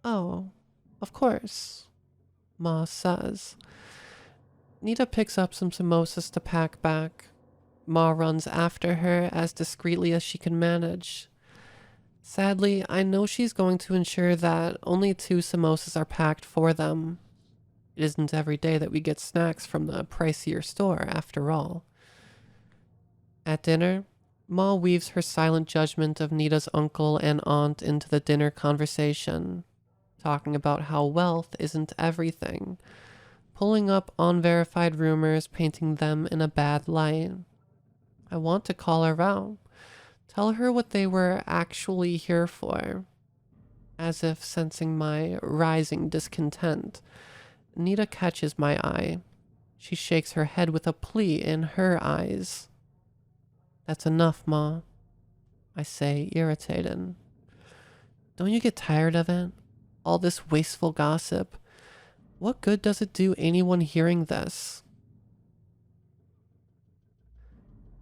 Oh, of course, Ma says. Nita picks up some samosas to pack back. Ma runs after her as discreetly as she can manage. Sadly, I know she's going to ensure that only 2 samosas are packed for them. It isn't every day that we get snacks from the pricier store, after all. At dinner, Ma weaves her silent judgment of Nita's uncle and aunt into the dinner conversation, talking about how wealth isn't everything, pulling up unverified rumors painting them in a bad light. I want to call her out, tell her what they were actually here for. As if sensing my rising discontent, Nita catches my eye. She shakes her head with a plea in her eyes. That's enough, Ma, I say, irritated. Don't you get tired of it? All this wasteful gossip. What good does it do anyone hearing this?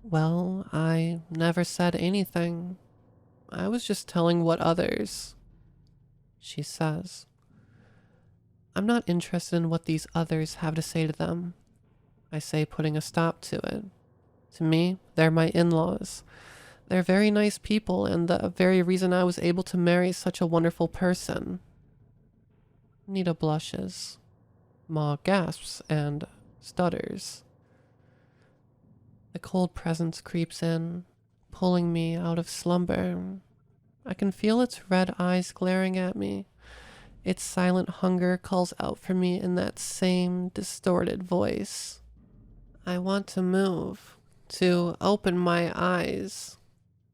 Well, I never said anything. I was just telling what others, she says. I'm not interested in what these others have to say to them, I say, putting a stop to it. To me, they're my in-laws. They're very nice people and the very reason I was able to marry such a wonderful person. Nita blushes. Ma gasps and stutters. The cold presence creeps in, pulling me out of slumber. I can feel its red eyes glaring at me. Its silent hunger calls out for me in that same distorted voice. I want to move, to open my eyes,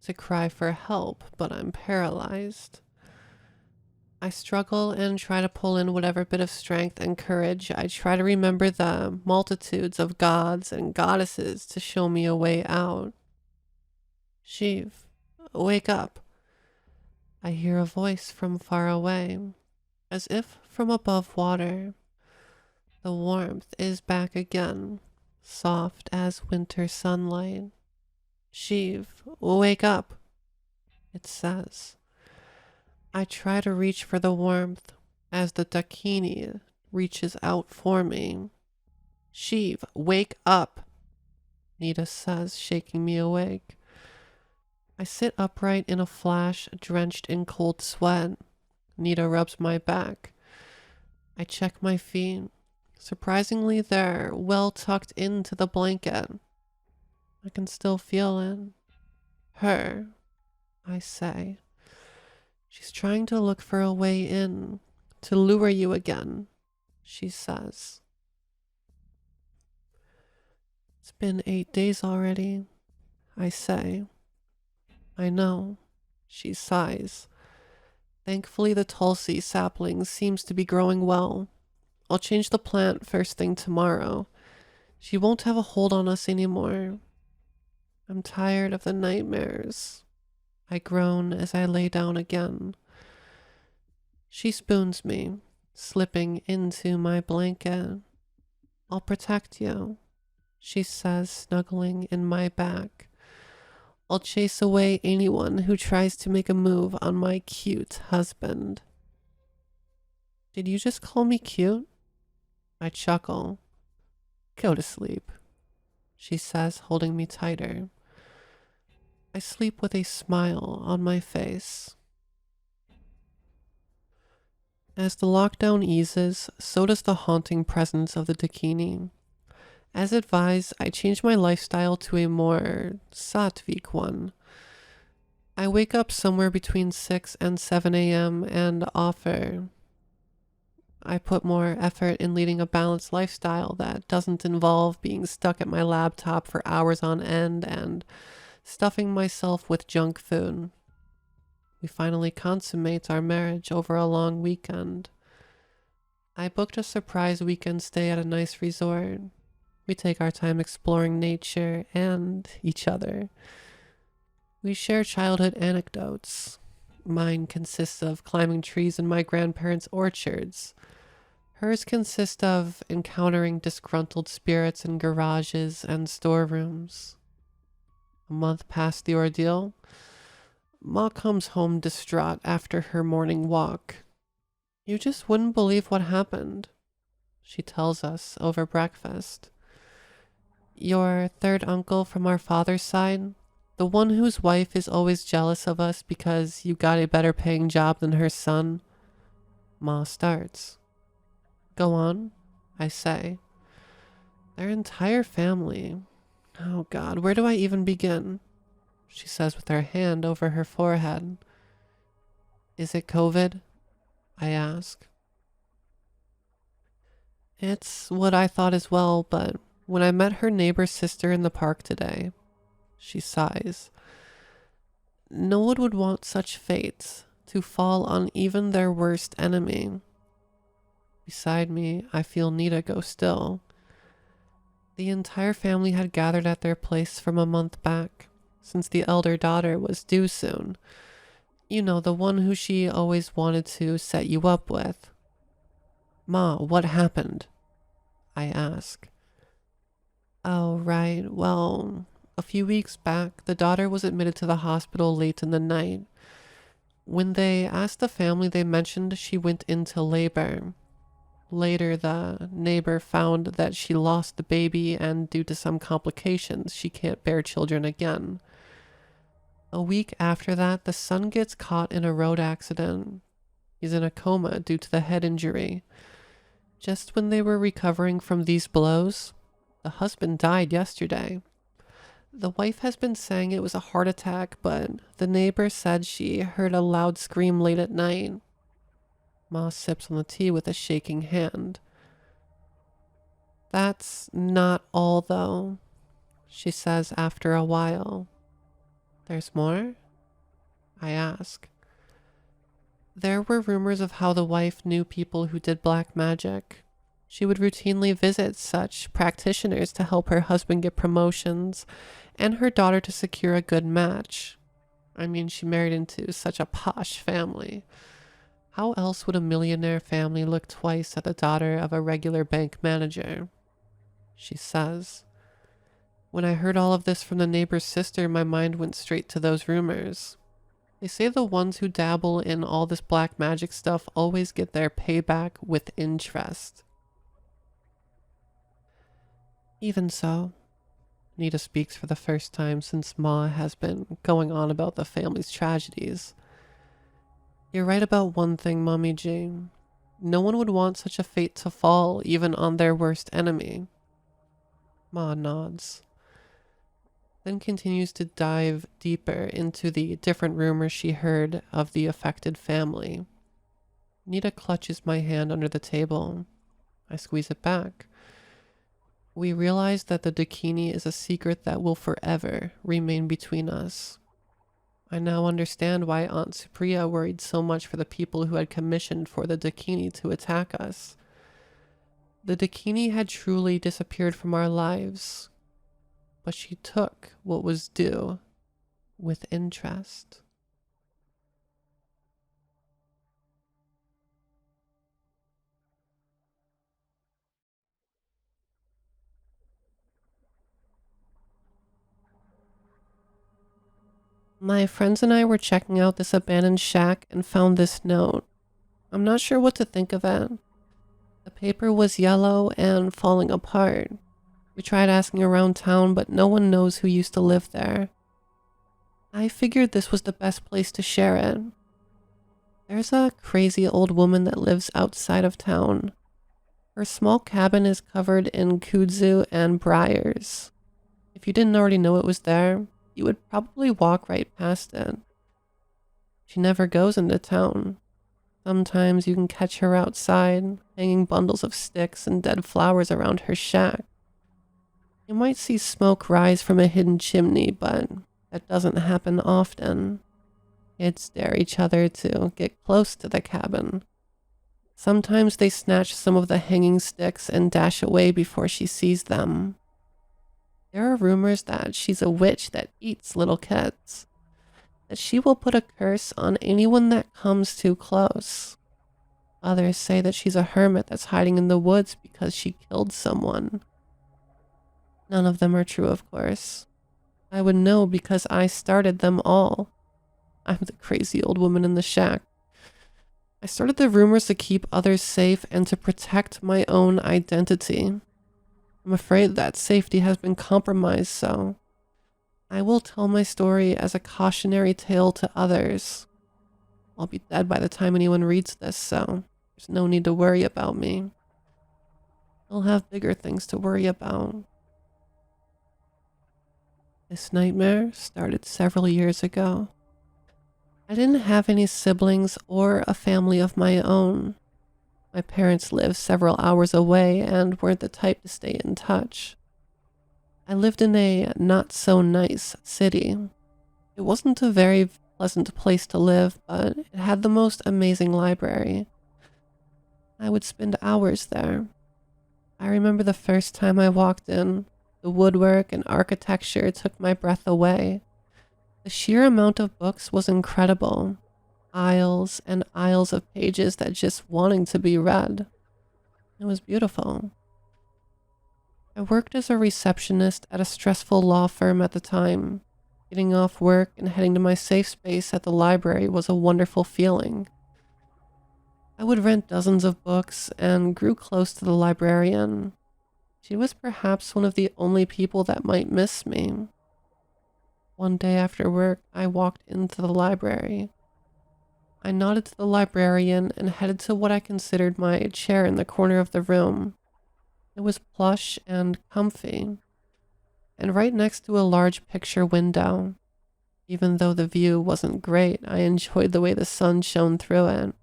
to cry for help, but I'm paralyzed. I struggle and try to pull in whatever bit of strength and courage. I try to remember the multitudes of gods and goddesses to show me a way out. Shiv, wake up. I hear a voice from far away, as if from above water. The warmth is back again, soft as winter sunlight. Shiv, wake up, it says. I try to reach for the warmth as the dakini reaches out for me. Shiv, wake up, Nita says, shaking me awake. I sit upright in a flash, drenched in cold sweat. Nita rubs my back. I check my feet. Surprisingly, they're well tucked into the blanket. I can still feel it. Her, I say. She's trying to look for a way in, to lure you again, she says. It's been 8 days already, I say. I know, she sighs. Thankfully, the tulsi sapling seems to be growing well. I'll change the plant first thing tomorrow. She won't have a hold on us anymore. I'm tired of the nightmares, I groan as I lay down again. She spoons me, slipping into my blanket. I'll protect you, she says, snuggling in my back. I'll chase away anyone who tries to make a move on my cute husband. Did you just call me cute? I chuckle. Go to sleep, she says, holding me tighter. I sleep with a smile on my face. As the lockdown eases, so does the haunting presence of the dakini. As advised, I change my lifestyle to a more sattvic one. I wake up somewhere between 6 and 7 a.m. and offer. I put more effort in leading a balanced lifestyle that doesn't involve being stuck at my laptop for hours on end and stuffing myself with junk food. We finally consummate our marriage over a long weekend. I booked a surprise weekend stay at a nice resort. We take our time exploring nature and each other. We share childhood anecdotes. Mine consists of climbing trees in my grandparents' orchards. Hers consists of encountering disgruntled spirits in garages and storerooms. A month past the ordeal, Ma comes home distraught after her morning walk. You just wouldn't believe what happened, she tells us over breakfast. Your third uncle from our father's side, the one whose wife is always jealous of us because you got a better paying job than her son. Ma starts. Go on, I say. Their entire family. Oh God, where do I even begin? She says with her hand over her forehead. Is it COVID? I ask. It's what I thought as well, but when I met her neighbor's sister in the park today, she sighs. No one would want such fate to fall on even their worst enemy. Beside me, I feel Nita go still. The entire family had gathered at their place from a month back, since the elder daughter was due soon. You know, the one who she always wanted to set you up with. Ma, what happened? I ask. Oh, right. Well, a few weeks back, the daughter was admitted to the hospital late in the night. When they asked the family, they mentioned she went into labor. Later, the neighbor found that she lost the baby, and due to some complications, she can't bear children again. A week after that, the son gets caught in a road accident. He's in a coma due to the head injury. Just when they were recovering from these blows, the husband died yesterday. The wife has been saying it was a heart attack, but the neighbor said she heard a loud scream late at night. Ma sips on the tea with a shaking hand. That's not all, though, she says after a while. There's more? I ask. There were rumors of how the wife knew people who did black magic. She would routinely visit such practitioners to help her husband get promotions and her daughter to secure a good match. I mean, she married into such a posh family. How else would a millionaire family look twice at the daughter of a regular bank manager? She says. When I heard all of this from the neighbor's sister, my mind went straight to those rumors. They say the ones who dabble in all this black magic stuff always get their payback with interest. Even so, Nita speaks for the first time since Ma has been going on about the family's tragedies. You're right about one thing, Mommy Jane. No one would want such a fate to fall, even on their worst enemy. Ma nods. Then continues to dive deeper into the different rumors she heard of the affected family. Nita clutches my hand under the table. I squeeze it back. We realize that the Dakini is a secret that will forever remain between us. I now understand why Aunt Supriya worried so much for the people who had commissioned for the Dakini to attack us. The Dakini had truly disappeared from our lives, but she took what was due with interest. My friends and I were checking out this abandoned shack and found this note. I'm not sure what to think of it. The paper was yellow and falling apart. We tried asking around town, but no one knows who used to live there. I figured this was the best place to share it. There's a crazy old woman that lives outside of town. Her small cabin is covered in kudzu and briars. If you didn't already know it was there, you would probably walk right past it. She never goes into town. Sometimes you can catch her outside, hanging bundles of sticks and dead flowers around her shack. You might see smoke rise from a hidden chimney, but that doesn't happen often. Kids dare each other to get close to the cabin. Sometimes they snatch some of the hanging sticks and dash away before she sees them. There are rumors that she's a witch that eats little kids, that she will put a curse on anyone that comes too close. Others say that she's a hermit that's hiding in the woods because she killed someone. None of them are true, of course. I would know because I started them all. I'm the crazy old woman in the shack. I started the rumors to keep others safe and to protect my own identity. I'm afraid that safety has been compromised, so I will tell my story as a cautionary tale to others. I'll be dead by the time anyone reads this, so there's no need to worry about me. I'll have bigger things to worry about. This nightmare started several years ago. I didn't have any siblings or a family of my own. My parents lived several hours away and weren't the type to stay in touch. I lived in a not-so-nice city. It wasn't a very pleasant place to live, but it had the most amazing library. I would spend hours there. I remember the first time I walked in. The woodwork and architecture took my breath away. The sheer amount of books was incredible. Aisles and aisles of pages that just wanting to be read. It was beautiful. I worked as a receptionist at a stressful law firm at the time. Getting off work and heading to my safe space at the library was a wonderful feeling. I would rent dozens of books and grew close to the librarian. She was perhaps one of the only people that might miss me. One day after work, I walked into the library. I nodded to the librarian and headed to what I considered my chair in the corner of the room. It was plush and comfy, and right next to a large picture window. Even though the view wasn't great, I enjoyed the way the sun shone through it,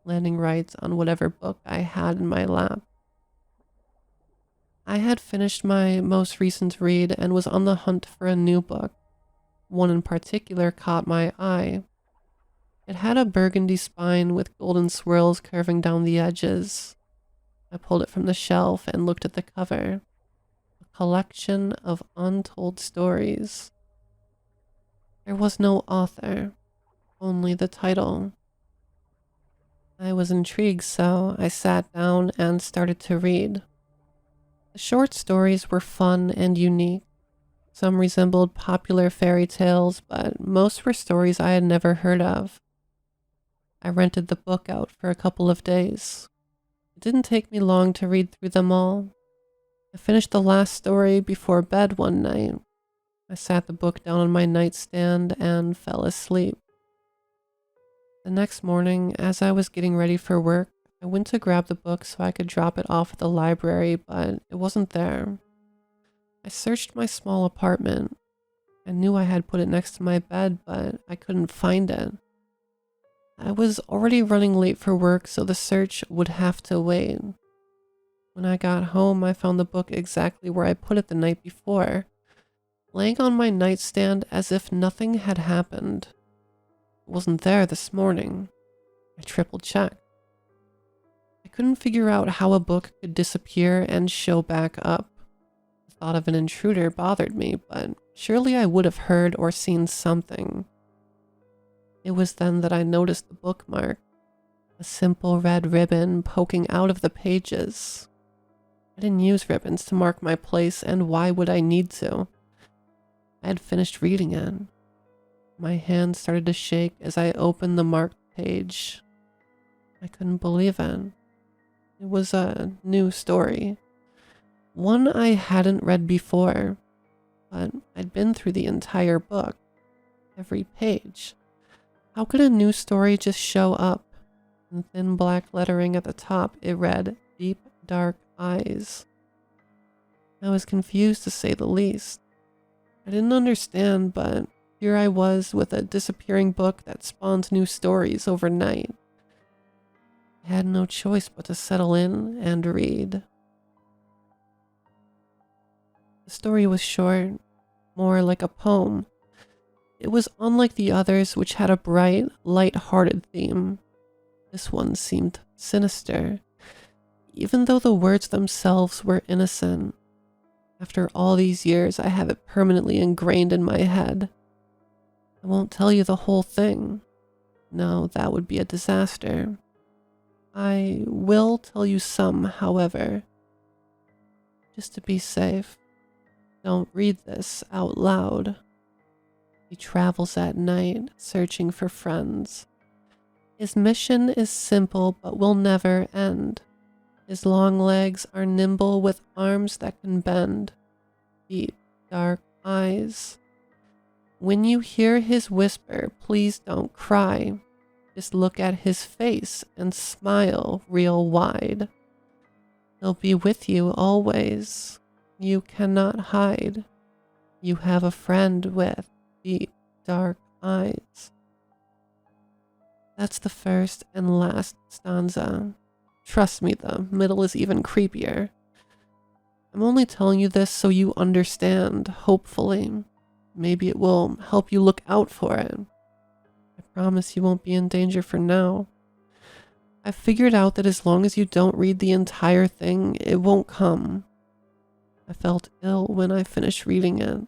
landing right on whatever book I had in my lap. I had finished my most recent read and was on the hunt for a new book. One in particular caught my eye. It had a burgundy spine with golden swirls curving down the edges. I pulled it from the shelf and looked at the cover. A collection of untold stories. There was no author, only the title. I was intrigued, so I sat down and started to read. The short stories were fun and unique. Some resembled popular fairy tales, but most were stories I had never heard of. I rented the book out for a couple of days. It didn't take me long to read through them all. I finished the last story before bed one night. I sat the book down on my nightstand and fell asleep. The next morning, as I was getting ready for work, I went to grab the book so I could drop it off at the library, but it wasn't there. I searched my small apartment. I knew I had put it next to my bed, but I couldn't find it. I was already running late for work, so the search would have to wait. When I got home, I found the book exactly where I put it the night before, laying on my nightstand as if nothing had happened. It wasn't there this morning. I triple-checked. I couldn't figure out how a book could disappear and show back up. The thought of an intruder bothered me, but surely I would have heard or seen something. It was then that I noticed the bookmark, a simple red ribbon poking out of the pages. I didn't use ribbons to mark my place, and why would I need to? I had finished reading it. My hand started to shake as I opened the marked page. I couldn't believe it. It was a new story. One I hadn't read before, but I'd been through the entire book, every page. How could a new story just show up? In thin black lettering at the top, it read, "Deep Dark Eyes." I was confused to say the least. I didn't understand, but here I was with a disappearing book that spawned new stories overnight. I had no choice but to settle in and read. The story was short, more like a poem. It was unlike the others, which had a bright, light-hearted theme. This one seemed sinister, even though the words themselves were innocent. After all these years, I have it permanently ingrained in my head. I won't tell you the whole thing. No, that would be a disaster. I will tell you some, however. Just to be safe, don't read this out loud. He travels at night, searching for friends. His mission is simple but will never end. His long legs are nimble with arms that can bend. Deep, dark eyes. When you hear his whisper, please don't cry. Just look at his face and smile real wide. He'll be with you always. You cannot hide. You have a friend with deep, dark eyes. That's the first and last stanza. Trust me, the middle is even creepier. I'm only telling you this so you understand, hopefully. Maybe it will help you look out for it. I promise you won't be in danger for now. I've figured out that as long as you don't read the entire thing, it won't come. I felt ill when I finished reading it.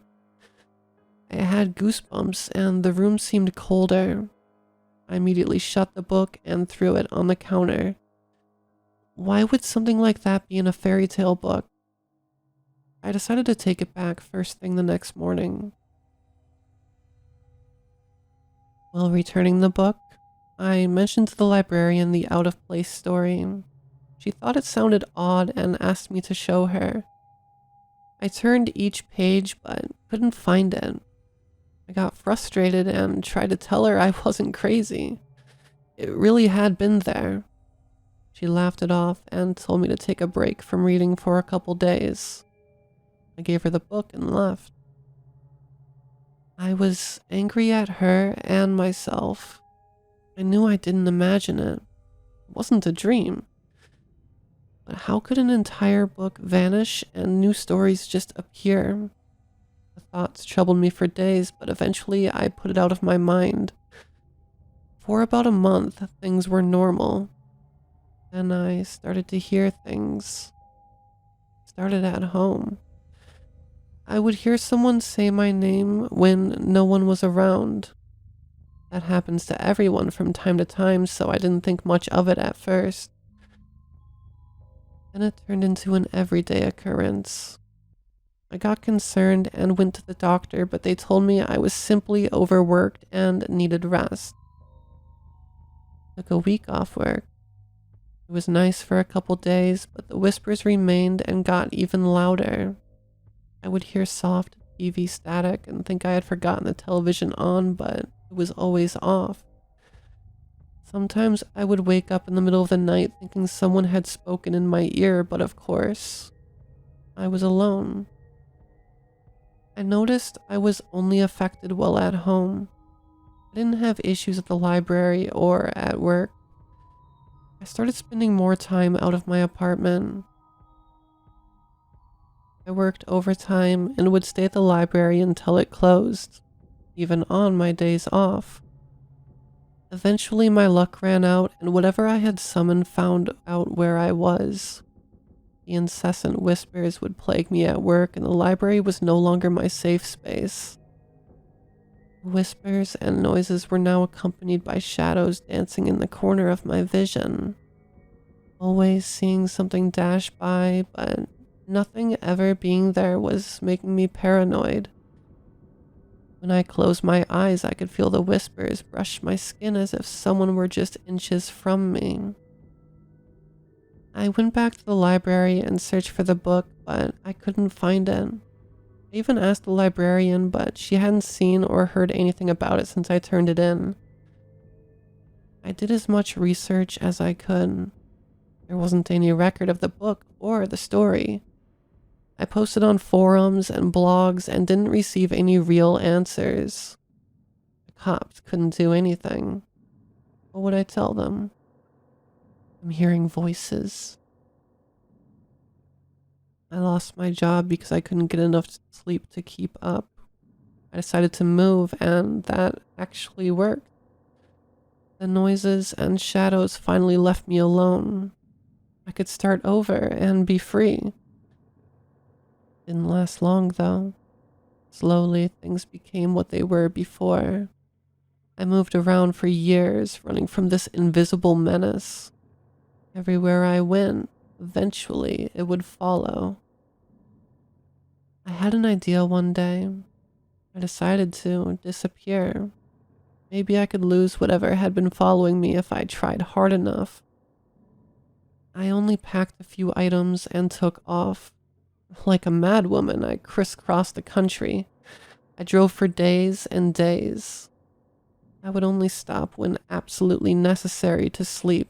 I had goosebumps and the room seemed colder. I immediately shut the book and threw it on the counter. Why would something like that be in a fairy tale book? I decided to take it back first thing the next morning. While returning the book, I mentioned to the librarian the out-of-place story. She thought it sounded odd and asked me to show her. I turned each page but couldn't find it. I got frustrated and tried to tell her I wasn't crazy. It really had been there. She laughed it off and told me to take a break from reading for a couple days. I gave her the book and left. I was angry at her and myself. I knew I didn't imagine it. It wasn't a dream. But how could an entire book vanish and new stories just appear? The thoughts troubled me for days, but eventually I put it out of my mind. For about a month, things were normal. Then I started to hear things. Started at home. I would hear someone say my name when no one was around. That happens to everyone from time to time, so I didn't think much of it at first. Then it turned into an everyday occurrence. I got concerned and went to the doctor, but they told me I was simply overworked and needed rest. Took a week off work. It was nice for a couple days, but the whispers remained and got even louder. I would hear soft TV static and think I had forgotten the television on, but it was always off. Sometimes I would wake up in the middle of the night thinking someone had spoken in my ear, but of course, I was alone. I noticed I was only affected while at home. I didn't have issues at the library or at work. I started spending more time out of my apartment. I worked overtime and would stay at the library until it closed, even on my days off. Eventually my luck ran out and whatever I had summoned found out where I was. The incessant whispers would plague me at work and the library was no longer my safe space. The whispers and noises were now accompanied by shadows dancing in the corner of my vision. Always seeing something dash by, but nothing ever being there was making me paranoid. When I closed my eyes, I could feel the whispers brush my skin as if someone were just inches from me. I went back to the library and searched for the book, but I couldn't find it. I even asked the librarian, but she hadn't seen or heard anything about it since I turned it in. I did as much research as I could. There wasn't any record of the book or the story. I posted on forums and blogs and didn't receive any real answers. The cops couldn't do anything. What would I tell them? I'm hearing voices. I lost my job because I couldn't get enough sleep to keep up. I decided to move, and that actually worked. The noises and shadows finally left me alone. I could start over and be free. Didn't last long, though. Slowly, things became what they were before. I moved around for years, running from this invisible menace. Everywhere I went, eventually it would follow. I had an idea one day. I decided to disappear. Maybe I could lose whatever had been following me if I tried hard enough. I only packed a few items and took off. Like a madwoman, I crisscrossed the country. I drove for days and days. I would only stop when absolutely necessary to sleep.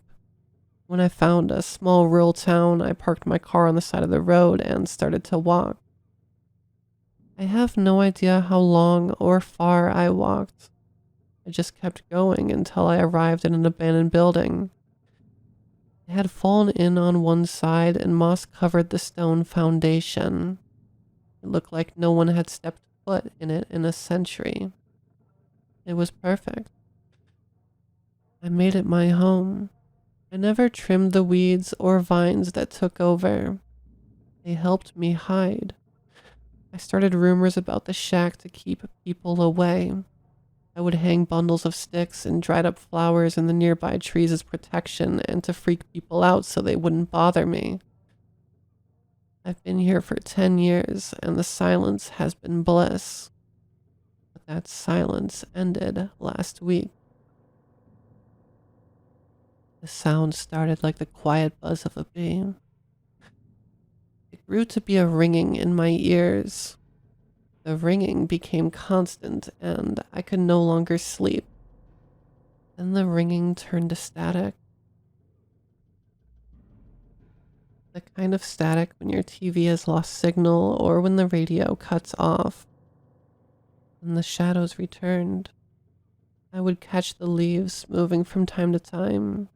When I found a small rural town, I parked my car on the side of the road and started to walk. I have no idea how long or far I walked. I just kept going until I arrived at an abandoned building. It had fallen in on one side and moss covered the stone foundation. It looked like no one had stepped foot in it in a century. It was perfect. I made it my home. I never trimmed the weeds or vines that took over. They helped me hide. I started rumors about the shack to keep people away. I would hang bundles of sticks and dried up flowers in the nearby trees as protection and to freak people out so they wouldn't bother me. I've been here for 10 years and the silence has been bliss. But that silence ended last week. The sound started like the quiet buzz of a bee. It grew to be a ringing in my ears. The ringing became constant, and I could no longer sleep. Then the ringing turned to static. The kind of static when your TV has lost signal or when the radio cuts off. And the shadows returned. I would catch the leaves moving from time to time.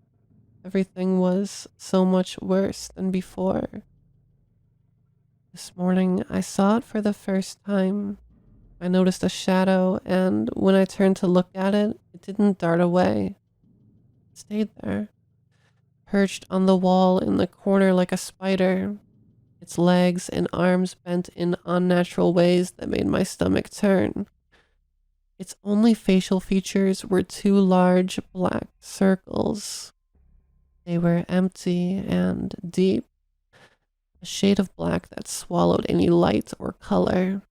Everything was so much worse than before. This morning, I saw it for the first time. I noticed a shadow, and when I turned to look at it, it didn't dart away. It stayed there, perched on the wall in the corner like a spider, its legs and arms bent in unnatural ways that made my stomach turn. Its only facial features were two large black circles. They were empty and deep, a shade of black that swallowed any light or color.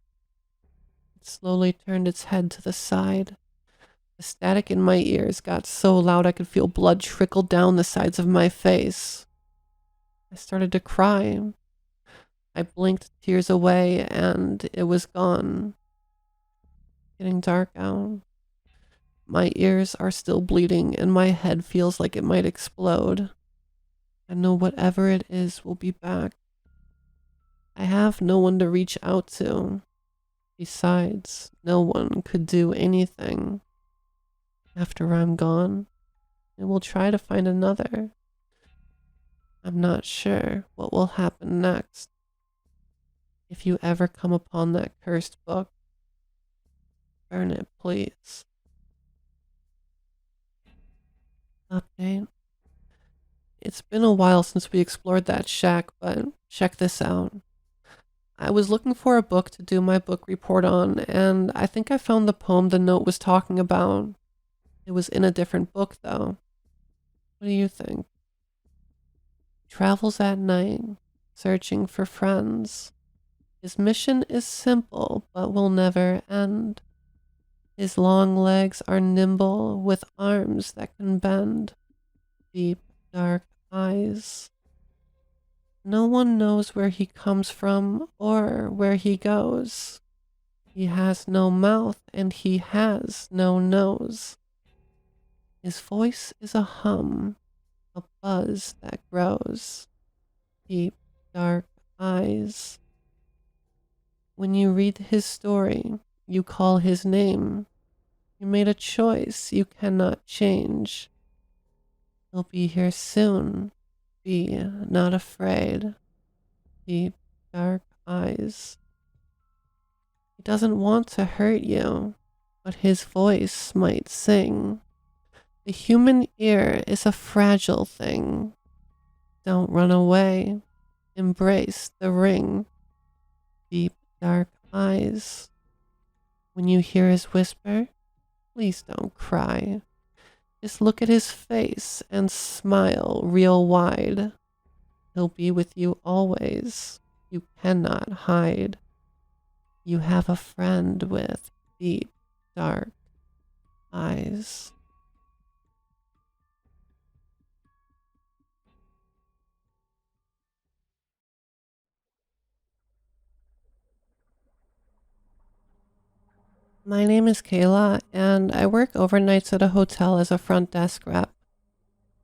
It slowly turned its head to the side. The static in my ears got so loud I could feel blood trickle down the sides of my face. I started to cry. I blinked tears away and it was gone. Getting dark out. My ears are still bleeding and my head feels like it might explode. I know whatever it is will be back. I have no one to reach out to. Besides, no one could do anything. After I'm gone, I will try to find another. I'm not sure what will happen next. If you ever come upon that cursed book, burn it, please. Update. It's been a while since we explored that shack, but check this out. I was looking for a book to do my book report on, and I think I found the poem the note was talking about. It was in a different book, though. What do you think? Travels at night, searching for friends. His mission is simple, but will never end. His long legs are nimble, with arms that can bend. Deep, dark eyes. No one knows where he comes from or where he goes. He has no mouth and he has no nose. His voice is a hum, a buzz that grows. Deep, dark eyes. When you read his story, you call his name. You made a choice you cannot change. He'll be here soon. Be not afraid. Deep, dark eyes. He doesn't want to hurt you, but his voice might sing. The human ear is a fragile thing. Don't run away. Embrace the ring. Deep, dark eyes. When you hear his whisper, please don't cry. Just look at his face and smile real wide. He'll be with you always. You cannot hide. You have a friend with deep, dark eyes. My name is Kayla, and I work overnights at a hotel as a front desk rep.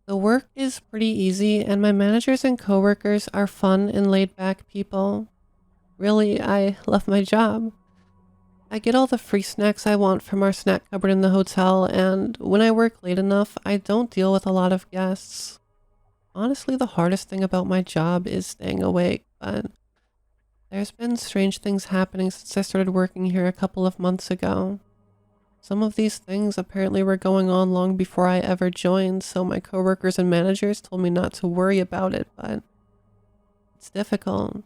The work is pretty easy, and my managers and coworkers are fun and laid-back people. Really, I love my job. I get all the free snacks I want from our snack cupboard in the hotel, and when I work late enough, I don't deal with a lot of guests. Honestly, the hardest thing about my job is staying awake, but there's been strange things happening since I started working here a couple of months ago. Some of these things apparently were going on long before I ever joined, so my coworkers and managers told me not to worry about it, but it's difficult.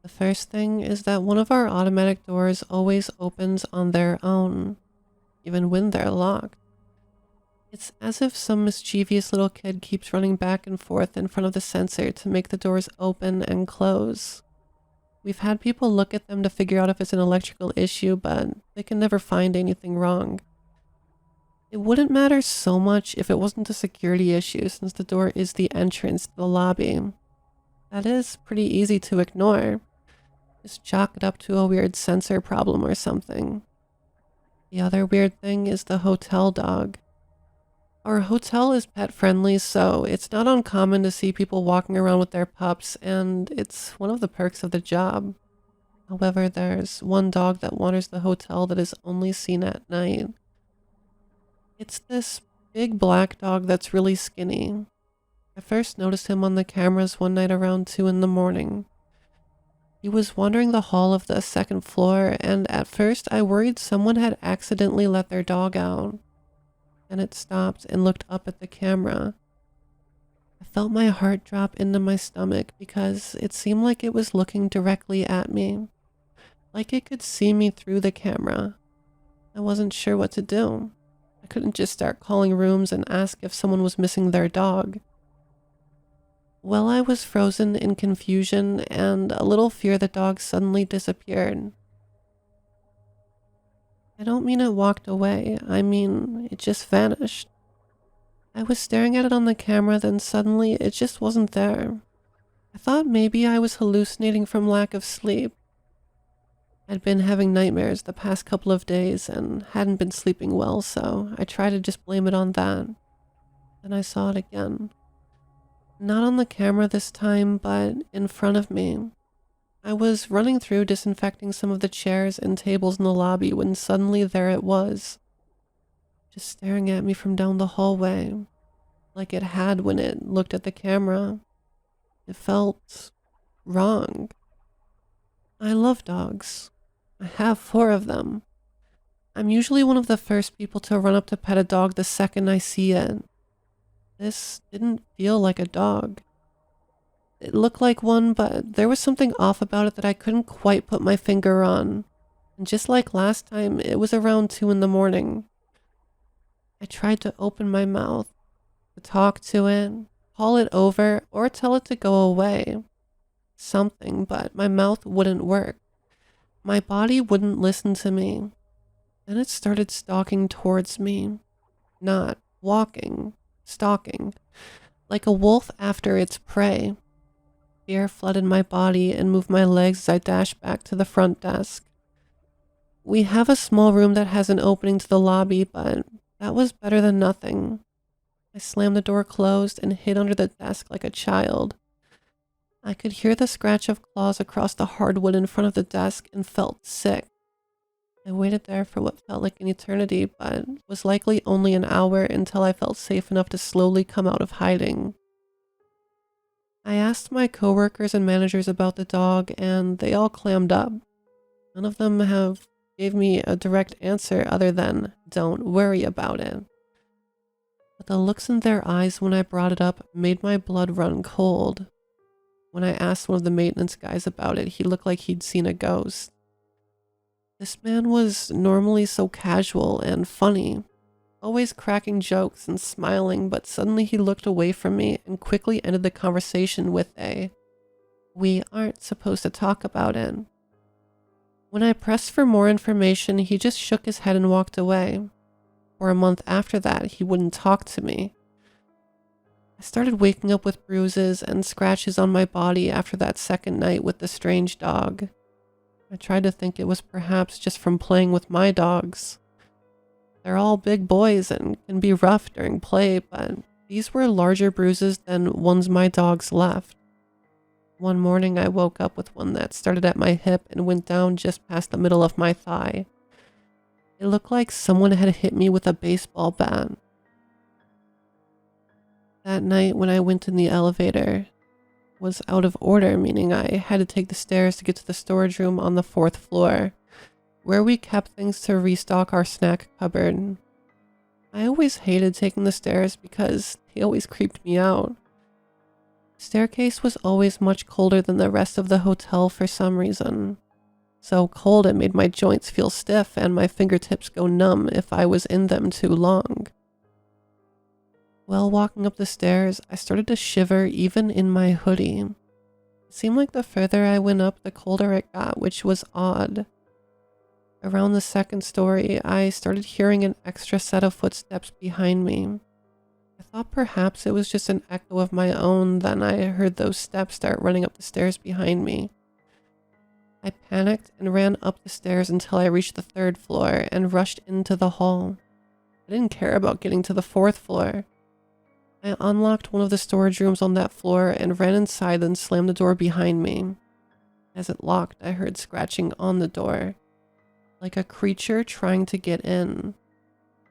The first thing is that one of our automatic doors always opens on their own, even when they're locked. It's as if some mischievous little kid keeps running back and forth in front of the sensor to make the doors open and close. We've had people look at them to figure out if it's an electrical issue, but they can never find anything wrong. It wouldn't matter so much if it wasn't a security issue, since the door is the entrance to the lobby. That is pretty easy to ignore. Just chalk it up to a weird sensor problem or something. The other weird thing is the hotel dog. Our hotel is pet friendly, so it's not uncommon to see people walking around with their pups, and it's one of the perks of the job. However, there's one dog that wanders the hotel that is only seen at night. It's this big black dog that's really skinny. I first noticed him on the cameras one night around 2 in the morning. He was wandering the hall of the second floor, and at first I worried someone had accidentally let their dog out. And it stopped and looked up at the camera. I felt my heart drop into my stomach because it seemed like it was looking directly at me, like it could see me through the camera. I wasn't sure what to do. I couldn't just start calling rooms and ask if someone was missing their dog. Well, I was frozen in confusion and a little fear the dog suddenly disappeared. I don't mean it walked away, I mean it just vanished. I was staring at it on the camera, then suddenly it just wasn't there. I thought maybe I was hallucinating from lack of sleep. I'd been having nightmares the past couple of days and hadn't been sleeping well, so I tried to just blame it on that. Then I saw it again. Not on the camera this time, but in front of me. I was running through disinfecting some of the chairs and tables in the lobby when suddenly there it was, just staring at me from down the hallway, like it had when it looked at the camera. It felt wrong. I love dogs. I have 4 of them. I'm usually one of the first people to run up to pet a dog the second I see it. This didn't feel like a dog. It looked like one, but there was something off about it that I couldn't quite put my finger on. And just like last time, it was around 2 in the morning. I tried to open my mouth, to talk to it, call it over, or tell it to go away. Something, but my mouth wouldn't work. My body wouldn't listen to me. Then it started stalking towards me. Not walking, stalking. Like a wolf after its prey. Fear flooded my body and moved my legs as I dashed back to the front desk. We have a small room that has an opening to the lobby, but that was better than nothing. I slammed the door closed and hid under the desk like a child. I could hear the scratch of claws across the hardwood in front of the desk and felt sick. I waited there for what felt like an eternity, but was likely only an hour until I felt safe enough to slowly come out of hiding. I asked my coworkers and managers about the dog, and they all clammed up. None of them have gave me a direct answer other than, don't worry about it. But the looks in their eyes when I brought it up made my blood run cold. When I asked one of the maintenance guys about it, he looked like he'd seen a ghost. This man was normally so casual and funny, always cracking jokes and smiling, but suddenly he looked away from me and quickly ended the conversation with "We aren't supposed to talk about it." When I pressed for more information, he just shook his head and walked away. For a month after that, he wouldn't talk to me. I started waking up with bruises and scratches on my body after that second night with the strange dog. I tried to think it was perhaps just from playing with my dogs. They're all big boys and can be rough during play, but these were larger bruises than ones my dogs left. One morning I woke up with one that started at my hip and went down just past the middle of my thigh. It looked like someone had hit me with a baseball bat. That night when I went in the elevator was out of order, meaning I had to take the stairs to get to the storage room on the 4th floor, where we kept things to restock our snack cupboard. I always hated taking the stairs because they always creeped me out. The staircase was always much colder than the rest of the hotel for some reason. So cold it made my joints feel stiff and my fingertips go numb if I was in them too long. While walking up the stairs, I started to shiver even in my hoodie. It seemed like the further I went up, the colder it got, which was odd. Around the 2nd story, I started hearing an extra set of footsteps behind me. I thought perhaps it was just an echo of my own, then I heard those steps start running up the stairs behind me. I panicked and ran up the stairs until I reached the 3rd floor and rushed into the hall. I didn't care about getting to the 4th floor. I unlocked one of the storage rooms on that floor and ran inside, then slammed the door behind me. As it locked, I heard scratching on the door, like a creature trying to get in.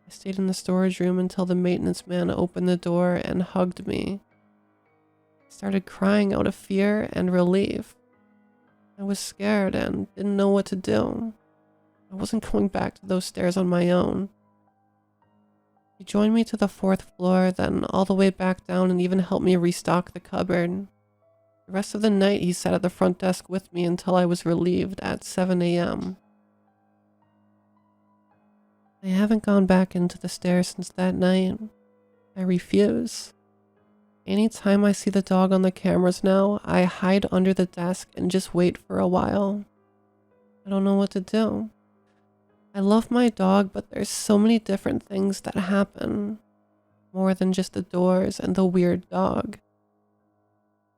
I stayed in the storage room until the maintenance man opened the door and hugged me. I started crying out of fear and relief. I was scared and didn't know what to do. I wasn't going back to those stairs on my own. He joined me to the 4th floor, then all the way back down, and even helped me restock the cupboard. The rest of the night he sat at the front desk with me until I was relieved at 7 a.m. I haven't gone back into the stairs since that night. I refuse. Anytime I see the dog on the cameras now, I hide under the desk and just wait for a while. I don't know what to do. I love my dog, but there's so many different things that happen. More than just the doors and the weird dog.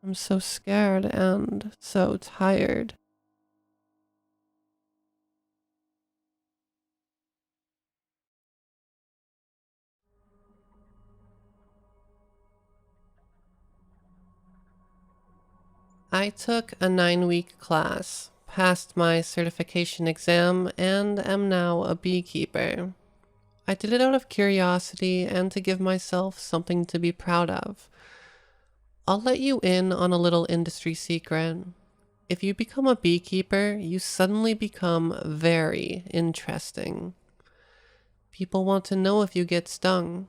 I'm so scared and so tired. I took a 9-week class, passed my certification exam, and am now a beekeeper. I did it out of curiosity and to give myself something to be proud of. I'll let you in on a little industry secret. If you become a beekeeper, you suddenly become very interesting. People want to know if you get stung.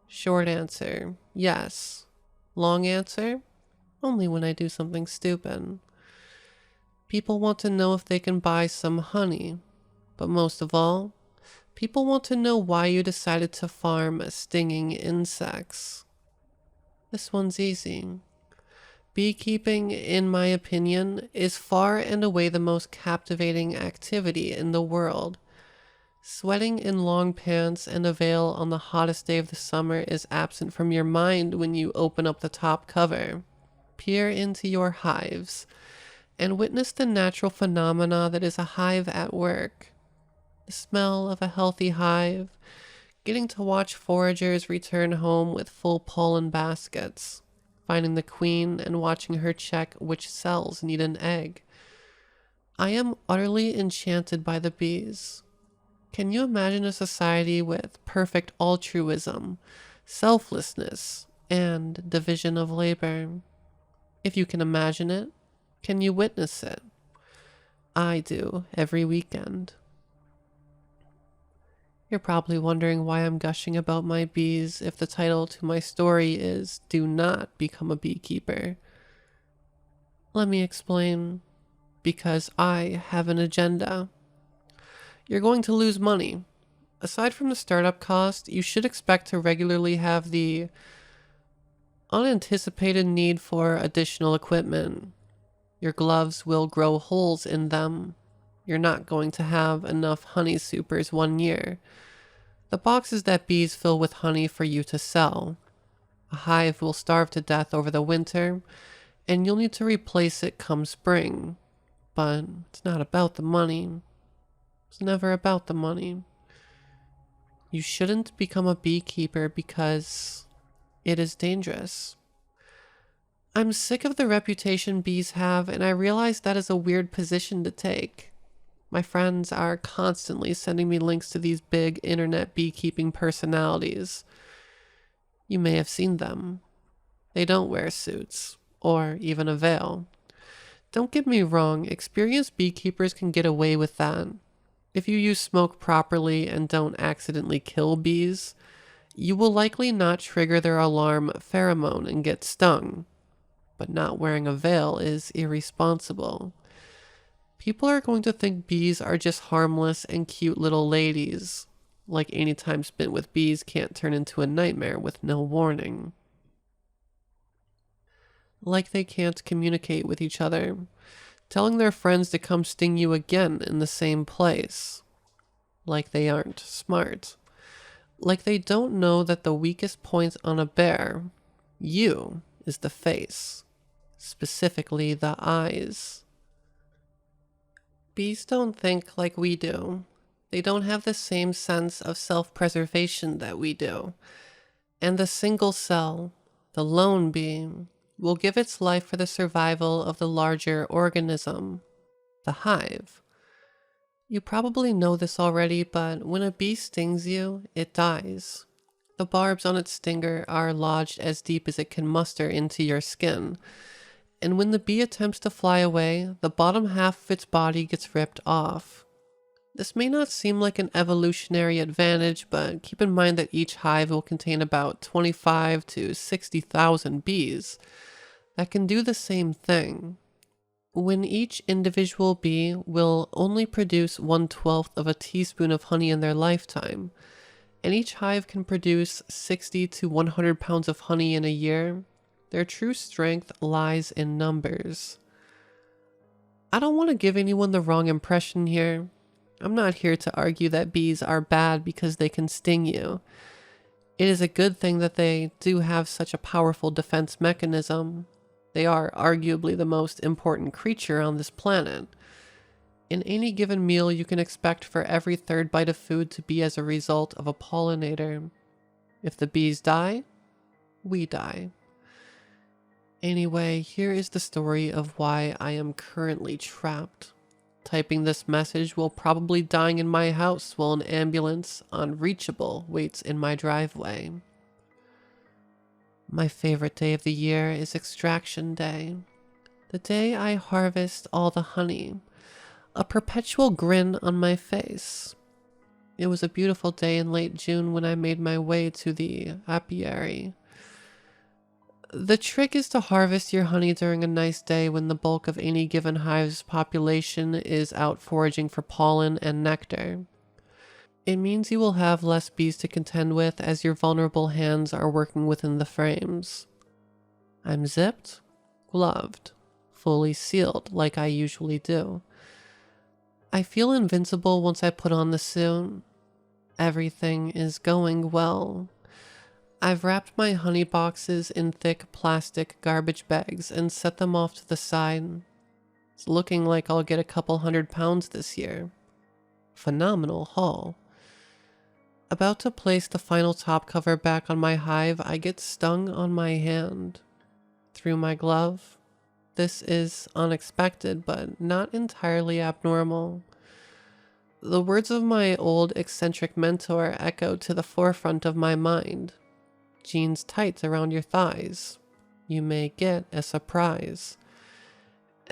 Short answer, yes. Long answer, only when I do something stupid. People want to know if they can buy some honey. But most of all, people want to know why you decided to farm stinging insects. This one's easy. Beekeeping, in my opinion, is far and away the most captivating activity in the world. Sweating in long pants and a veil on the hottest day of the summer is absent from your mind when you open up the top cover, peer into your hives, and witness the natural phenomena that is a hive at work. The smell of a healthy hive, getting to watch foragers return home with full pollen baskets, finding the queen and watching her check which cells need an egg. I am utterly enchanted by the bees. Can you imagine a society with perfect altruism, selflessness, and division of labor? If you can imagine it, can you witness it? I do every weekend. You're probably wondering why I'm gushing about my bees if the title to my story is Do Not Become a Beekeeper. Let me explain. Because I have an agenda. You're going to lose money. Aside from the startup cost, you should expect to regularly have the unanticipated need for additional equipment. Your gloves will grow holes in them. You're not going to have enough honey supers one year. The boxes that bees fill with honey for you to sell. A hive will starve to death over the winter, and you'll need to replace it come spring. But it's not about the money. It's never about the money. You shouldn't become a beekeeper because it is dangerous. I'm sick of the reputation bees have, and I realize that is a weird position to take. My friends are constantly sending me links to these big internet beekeeping personalities. You may have seen them. They don't wear suits, or even a veil. Don't get me wrong, experienced beekeepers can get away with that. If you use smoke properly and don't accidentally kill bees, you will likely not trigger their alarm pheromone and get stung. But not wearing a veil is irresponsible. People are going to think bees are just harmless and cute little ladies, like any time spent with bees can't turn into a nightmare with no warning. Like they can't communicate with each other, telling their friends to come sting you again in the same place. Like they aren't smart. Like they don't know that the weakest point on a bear, you, is the face. Specifically the eyes. Bees don't think like we do. They don't have the same sense of self-preservation that we do. And the single cell, the lone bee, will give its life for the survival of the larger organism, the hive. You probably know this already, but when a bee stings you, it dies. The barbs on its stinger are lodged as deep as it can muster into your skin, and when the bee attempts to fly away, the bottom half of its body gets ripped off. This may not seem like an evolutionary advantage, but keep in mind that each hive will contain about 25 to 60,000 bees that can do the same thing. When each individual bee will only produce 1/12 of a teaspoon of honey in their lifetime, and each hive can produce 60 to 100 pounds of honey in a year, their true strength lies in numbers. I don't want to give anyone the wrong impression here. I'm not here to argue that bees are bad because they can sting you. It is a good thing that they do have such a powerful defense mechanism. They are arguably the most important creature on this planet. In any given meal, you can expect for every third bite of food to be as a result of a pollinator. If the bees die, we die. Anyway, here is the story of why I am currently trapped. Typing this message while probably dying in my house while an ambulance, unreachable, waits in my driveway. My favorite day of the year is Extraction Day. The day I harvest all the honey. A perpetual grin on my face. It was a beautiful day in late June when I made my way to the apiary. The trick is to harvest your honey during a nice day when the bulk of any given hive's population is out foraging for pollen and nectar. It means you will have less bees to contend with as your vulnerable hands are working within the frames. I'm zipped, gloved, fully sealed like I usually do. I feel invincible once I put on the suit. Everything is going well. I've wrapped my honey boxes in thick plastic garbage bags and set them off to the side. It's looking like I'll get a couple 100 pounds this year. Phenomenal haul. About to place the final top cover back on my hive, I get stung on my hand. Through my glove. This is unexpected, but not entirely abnormal. The words of my old eccentric mentor echo to the forefront of my mind. Jeans tight around your thighs. You may get a surprise.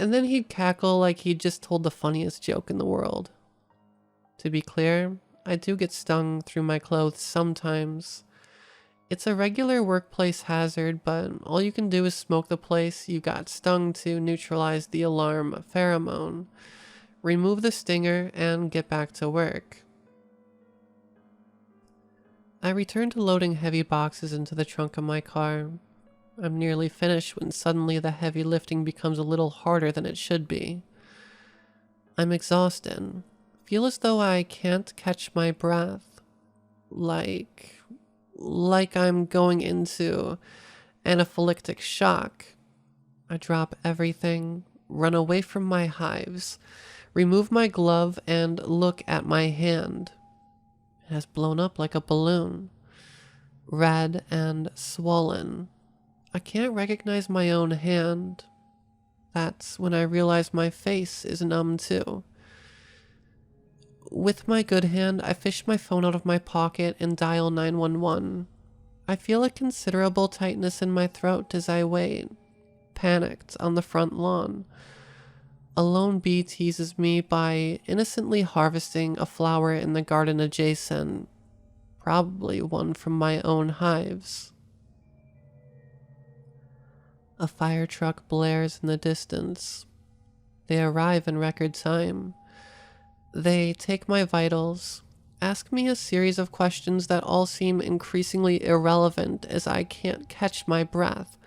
and then he'd cackle like he'd just told the funniest joke in the world. To be clear, I do get stung through my clothes sometimes. It's a regular workplace hazard, but all you can do is smoke the place you got stung to neutralize the alarm pheromone, remove the stinger, and get back to work. I return to loading heavy boxes into the trunk of my car. I'm nearly finished when suddenly the heavy lifting becomes a little harder than it should be. I'm exhausted. Feel as though I can't catch my breath. Like I'm going into anaphylactic shock. I drop everything, run away from my hives, remove my glove, and look at my hand. It has blown up like a balloon, red and swollen. I can't recognize my own hand. That's when I realize my face is numb too. With my good hand, I fish my phone out of my pocket and dial 911. I feel a considerable tightness in my throat as I wait, panicked, on the front lawn. A lone bee teases me by innocently harvesting a flower in the garden adjacent, probably one from my own hives. A fire truck blares in the distance. They arrive in record time. They take my vitals, ask me a series of questions that all seem increasingly irrelevant as I can't catch my breath,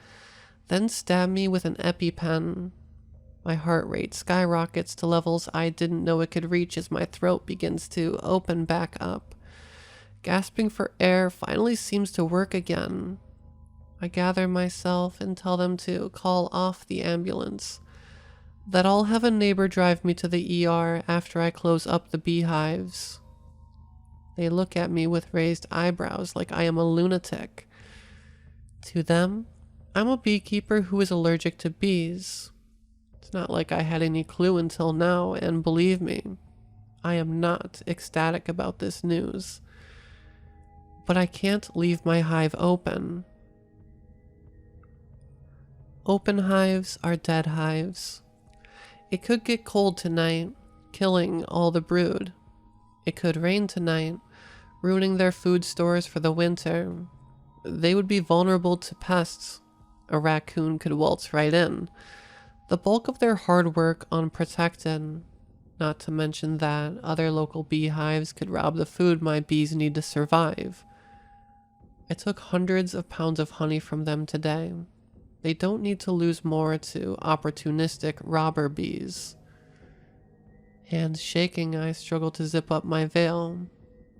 then stab me with an EpiPen. My heart rate skyrockets to levels I didn't know it could reach as my throat begins to open back up. Gasping for air finally seems to work again. I gather myself and tell them to call off the ambulance, that I'll have a neighbor drive me to the ER after I close up the beehives. They look at me with raised eyebrows like I am a lunatic. To them, I'm a beekeeper who is allergic to bees. It's not like I had any clue until now, and believe me, I am not ecstatic about this news. But I can't leave my hive open. Open hives are dead hives. It could get cold tonight, killing all the brood. It could rain tonight, ruining their food stores for the winter. They would be vulnerable to pests. A raccoon could waltz right in. The bulk of their hard work unprotected, not to mention that other local beehives could rob the food my bees need to survive. I took hundreds of pounds of honey from them today. They don't need to lose more to opportunistic robber bees. Hands shaking, I struggle to zip up my veil.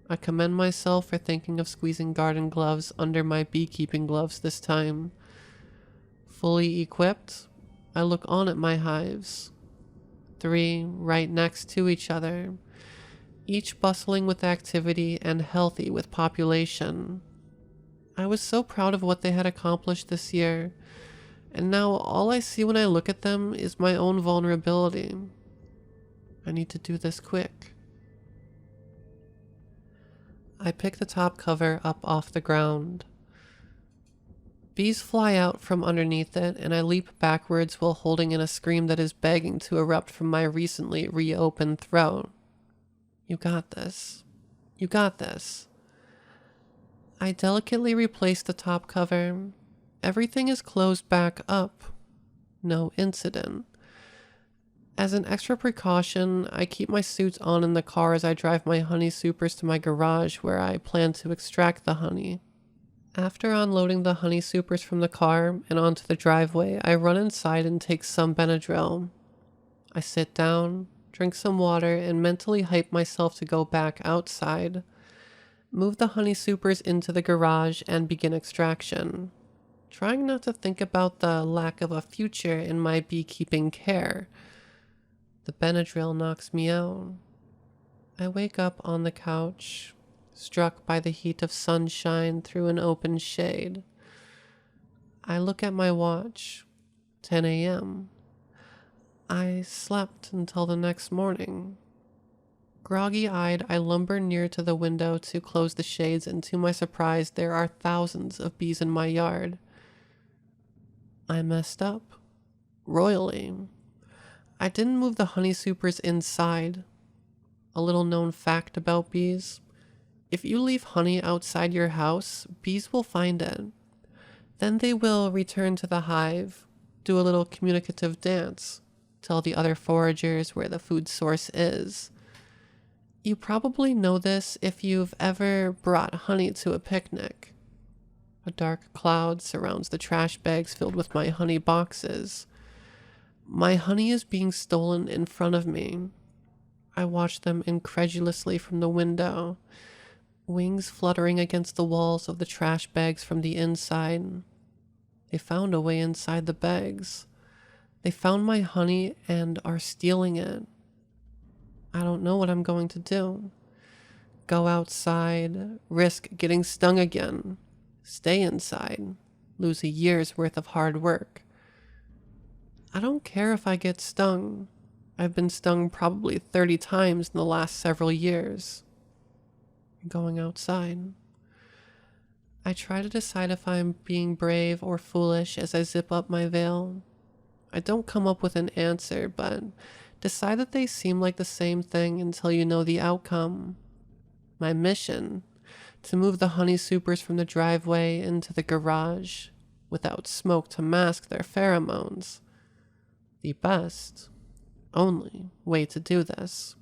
I commend myself for thinking of squeezing garden gloves under my beekeeping gloves this time. Fully equipped, I look on at my hives. 3 right next to each other, each bustling with activity and healthy with population. I was so proud of what they had accomplished this year, and now all I see when I look at them is my own vulnerability. I need to do this quick. I pick the top cover up off the ground. Bees fly out from underneath it, and I leap backwards while holding in a scream that is begging to erupt from my recently reopened throat. You got this. You got this. I delicately replace the top cover. Everything is closed back up. No incident. As an extra precaution, I keep my suits on in the car as I drive my honey supers to my garage where I plan to extract the honey. After unloading the honey supers from the car and onto the driveway, I run inside and take some Benadryl. I sit down, drink some water, and mentally hype myself to go back outside, move the honey supers into the garage, and begin extraction, trying not to think about the lack of a future in my beekeeping care. The Benadryl knocks me out. I wake up on the couch, struck by the heat of sunshine through an open shade. I look at my watch. 10 a.m. I slept until the next morning. Groggy-eyed, I lumber near to the window to close the shades, and to my surprise, there are thousands of bees in my yard. I messed up. Royally. I didn't move the honey supers inside. A little known fact about bees: if you leave honey outside your house, bees will find it. Then they will return to the hive, do a little communicative dance, tell the other foragers where the food source is. You probably know this if you've ever brought honey to a picnic. A dark cloud surrounds the trash bags filled with my honey boxes. My honey is being stolen in front of me. I watch them incredulously from the window, wings fluttering against the walls of the trash bags from the inside. They found a way inside the bags. They found my honey and are stealing it. I don't know what I'm going to do. Go outside, risk getting stung again, stay inside, lose a year's worth of hard work. I don't care if I get stung. I've been stung probably 30 times in the last several years. Going outside. I try to decide if I'm being brave or foolish as I zip up my veil. I don't come up with an answer, but decide that they seem like the same thing until you know the outcome. My mission: to move the honey supers from the driveway into the garage without smoke to mask their pheromones. The best, only way to do this.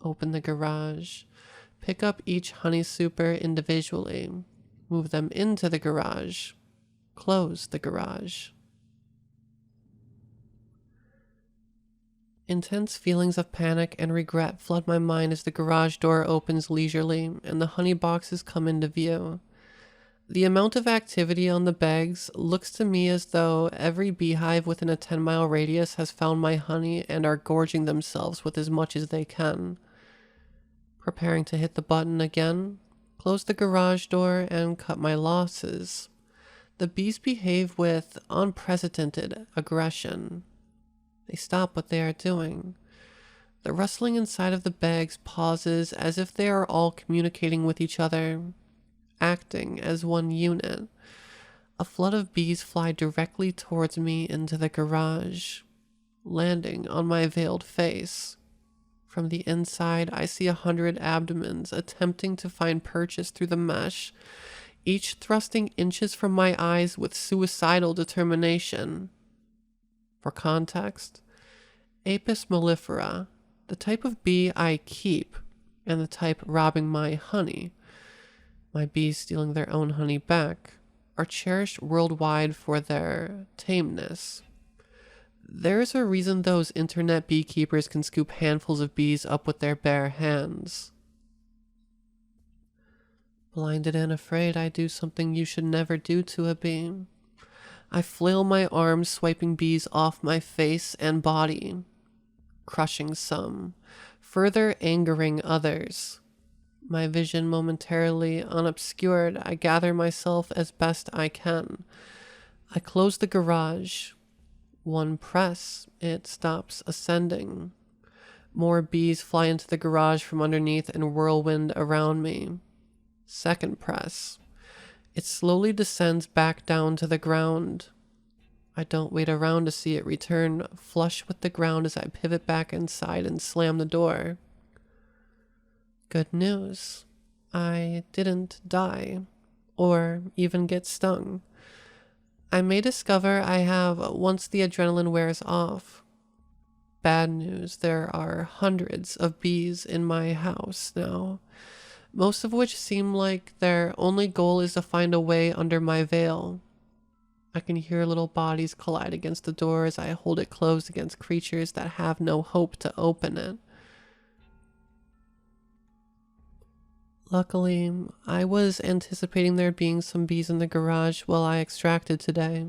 Open the garage, pick up each honey super individually, move them into the garage, close the garage. Intense feelings of panic and regret flood my mind as the garage door opens leisurely and the honey boxes come into view. The amount of activity on the bags looks to me as though every beehive within a 10-mile radius has found my honey and are gorging themselves with as much as they can. Preparing to hit the button again, close the garage door and cut my losses. The bees behave with unprecedented aggression. They stop what they are doing. The rustling inside of the bags pauses as if they are all communicating with each other, acting as one unit. A flood of bees fly directly towards me into the garage, landing on my veiled face. From the inside, I see 100 abdomens attempting to find purchase through the mesh, each thrusting inches from my eyes with suicidal determination. For context, Apis mellifera, the type of bee I keep, and the type robbing my honey, my bees stealing their own honey back, are cherished worldwide for their tameness. There's a reason those internet beekeepers can scoop handfuls of bees up with their bare hands. Blinded and afraid, I do something you should never do to a bee. I flail my arms, swiping bees off my face and body, crushing some, further angering others. My vision momentarily unobscured, I gather myself as best I can. I close the garage. One press, it stops ascending. More bees fly into the garage from underneath and whirlwind around me. Second press. It slowly descends back down to the ground. I don't wait around to see it return flush with the ground as I pivot back inside and slam the door. Good news. I didn't die, or even get stung. I may discover I have once the adrenaline wears off. Bad news, there are hundreds of bees in my house now, most of which seem like their only goal is to find a way under my veil. I can hear little bodies collide against the door as I hold it closed against creatures that have no hope to open it. Luckily, I was anticipating there being some bees in the garage while I extracted today.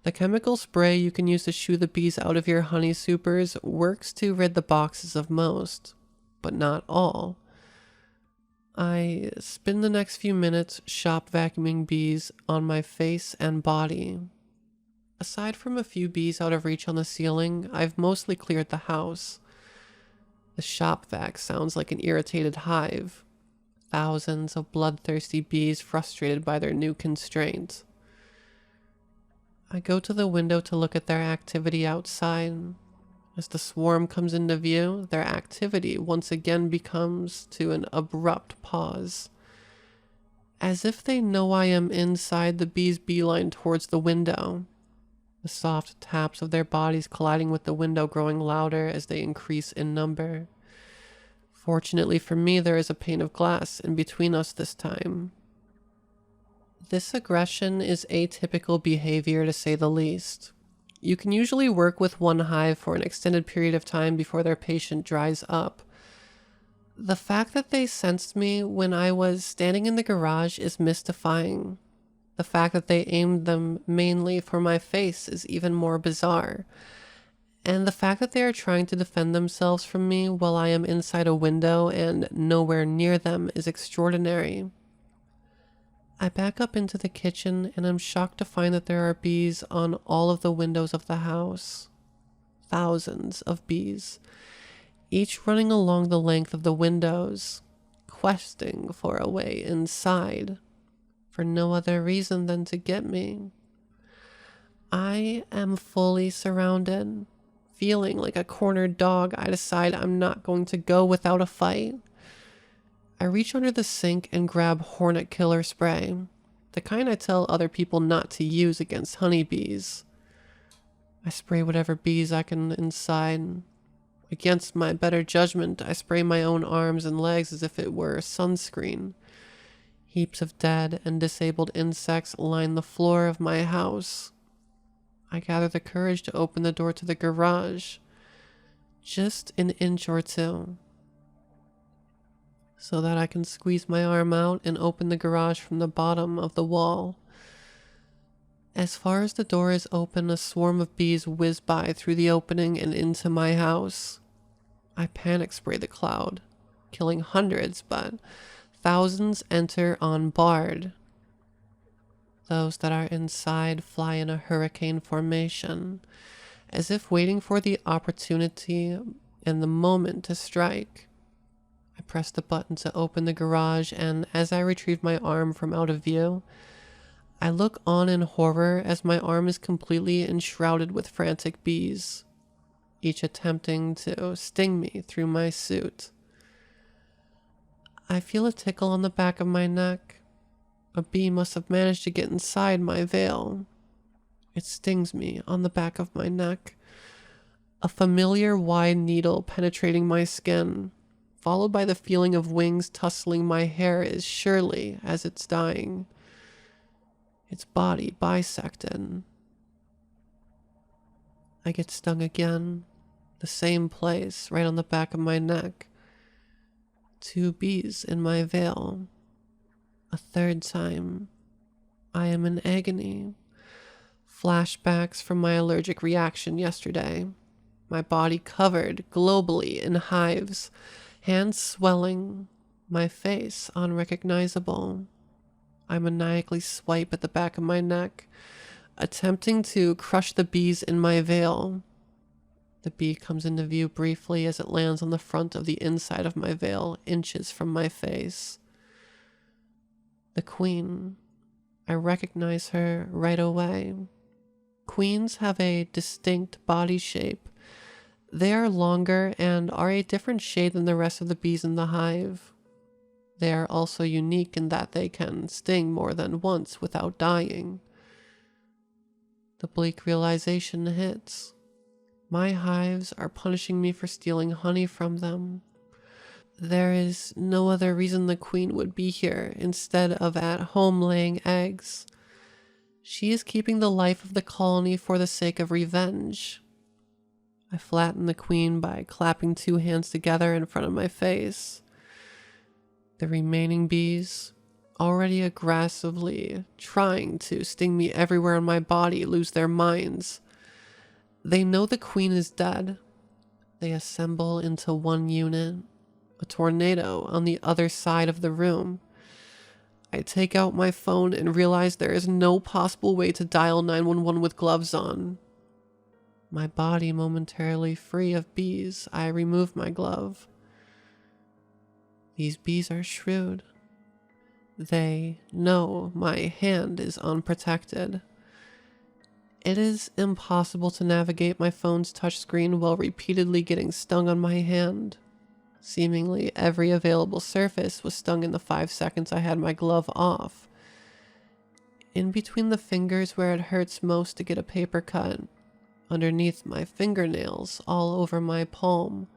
The chemical spray you can use to shoo the bees out of your honey supers works to rid the boxes of most, but not all. I spend the next few minutes shop vacuuming bees on my face and body. Aside from a few bees out of reach on the ceiling, I've mostly cleared the house. The shop vac sounds like an irritated hive. Thousands of bloodthirsty bees frustrated by their new constraint. I go to the window to look at their activity outside. As the swarm comes into view, their activity once again becomes to an abrupt pause. As if they know I am inside, the bees beeline towards the window, the soft taps of their bodies colliding with the window growing louder as they increase in number. Fortunately for me, there is a pane of glass in between us this time. This aggression is atypical behavior to say the least. You can usually work with one hive for an extended period of time before their patience dries up. The fact that they sensed me when I was standing in the garage is mystifying. The fact that they aimed them mainly for my face is even more bizarre. And the fact that they are trying to defend themselves from me while I am inside a window and nowhere near them is extraordinary. I back up into the kitchen and I'm shocked to find that there are bees on all of the windows of the house. Thousands of bees, each running along the length of the windows, questing for a way inside, for no other reason than to get me. I am fully surrounded, feeling like a cornered dog. I decide I'm not going to go without a fight. I reach under the sink and grab hornet killer spray, the kind I tell other people not to use against honeybees. I spray whatever bees I can inside. Against my better judgment, I spray my own arms and legs as if it were sunscreen. Heaps of dead and disabled insects line the floor of my house. I gather the courage to open the door to the garage, just an inch or two, so that I can squeeze my arm out and open the garage from the bottom of the wall. As far as the door is open, a swarm of bees whiz by through the opening and into my house. I panic spray the cloud, killing hundreds, but thousands enter unbarred. Those that are inside fly in a hurricane formation, as if waiting for the opportunity and the moment to strike. I press the button to open the garage, and as I retrieve my arm from out of view, I look on in horror as my arm is completely enshrouded with frantic bees, each attempting to sting me through my suit. I feel a tickle on the back of my neck. A bee must have managed to get inside my veil. It stings me on the back of my neck, a familiar wide needle penetrating my skin, followed by the feeling of wings tussling my hair as surely as it's dying. Its body bisected. I get stung again, the same place, right on the back of my neck. 2 bees in my veil. A third time. I am in agony. Flashbacks from my allergic reaction yesterday. My body covered globally in hives, hands swelling, my face unrecognizable. I maniacally swipe at the back of my neck, attempting to crush the bees in my veil. The bee comes into view briefly as it lands on the front of the inside of my veil, inches from my face. The queen. I recognize her right away. Queens have a distinct body shape. They are longer and are a different shade than the rest of the bees in the hive. They are also unique in that they can sting more than once without dying. The bleak realization hits. My hives are punishing me for stealing honey from them. There is no other reason the queen would be here instead of at home laying eggs. She is keeping the life of the colony for the sake of revenge. I flatten the queen by clapping 2 hands together in front of my face. The remaining bees, already aggressively trying to sting me everywhere on my body, lose their minds. They know the queen is dead. They assemble into one unit, a tornado on the other side of the room. I take out my phone and realize there is no possible way to dial 911 with gloves on. My body momentarily free of bees, I remove my glove. These bees are shrewd. They know my hand is unprotected. It is impossible to navigate my phone's touchscreen while repeatedly getting stung on my hand. Seemingly every available surface was stung in the 5 seconds I had my glove off. In between the fingers where it hurts most to get a paper cut, underneath my fingernails, all over my palm,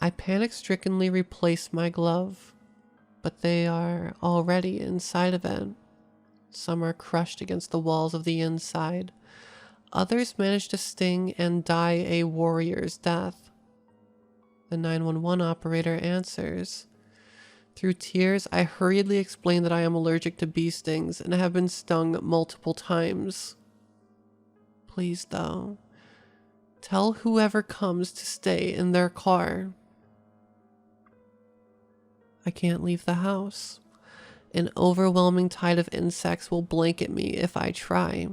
I panic-strickenly replace my glove, but they are already inside of it. Some are crushed against the walls of the inside. Others manage to sting and die a warrior's death. The 911 operator answers. Through tears, I hurriedly explain that I am allergic to bee stings and have been stung multiple times. Please, though, tell whoever comes to stay in their car. I can't leave the house. An overwhelming tide of insects will blanket me if I try.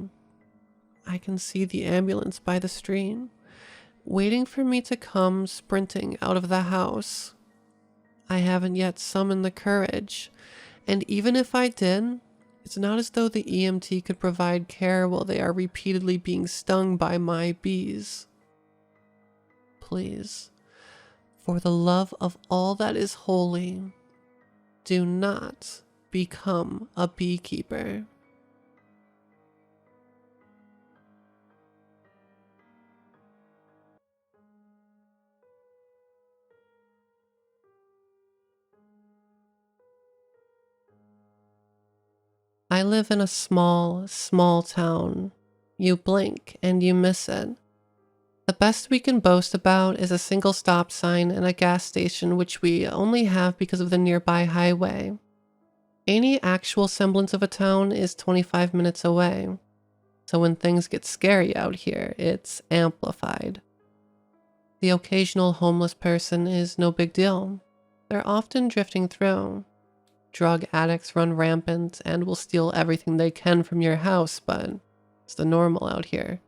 I can see the ambulance by the street, waiting for me to come sprinting out of the house. I haven't yet summoned the courage, and even if I did, it's not as though the EMT could provide care while they are repeatedly being stung by my bees. Please, for the love of all that is holy, do not become a beekeeper. I live in a small, small town. You blink and you miss it. The best we can boast about is a single stop sign and a gas station, which we only have because of the nearby highway. Any actual semblance of a town is 25 minutes away, so when things get scary out here, it's amplified. The occasional homeless person is no big deal. They're often drifting through. Drug addicts run rampant and will steal everything they can from your house, but it's the normal out here.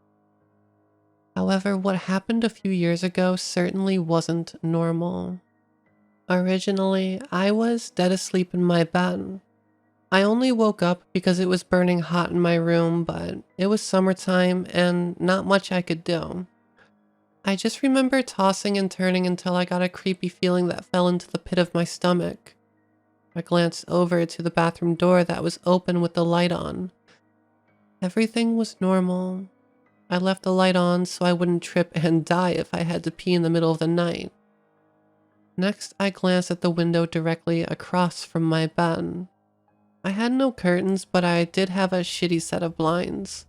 However, what happened a few years ago certainly wasn't normal. Originally, I was dead asleep in my bed. I only woke up because it was burning hot in my room, but it was summertime and not much I could do. I just remember tossing and turning until I got a creepy feeling that fell into the pit of my stomach. I glanced over to the bathroom door that was open with the light on. Everything was normal. I left the light on so I wouldn't trip and die if I had to pee in the middle of the night. Next, I glanced at the window directly across from my bed. I had no curtains, but I did have a shitty set of blinds.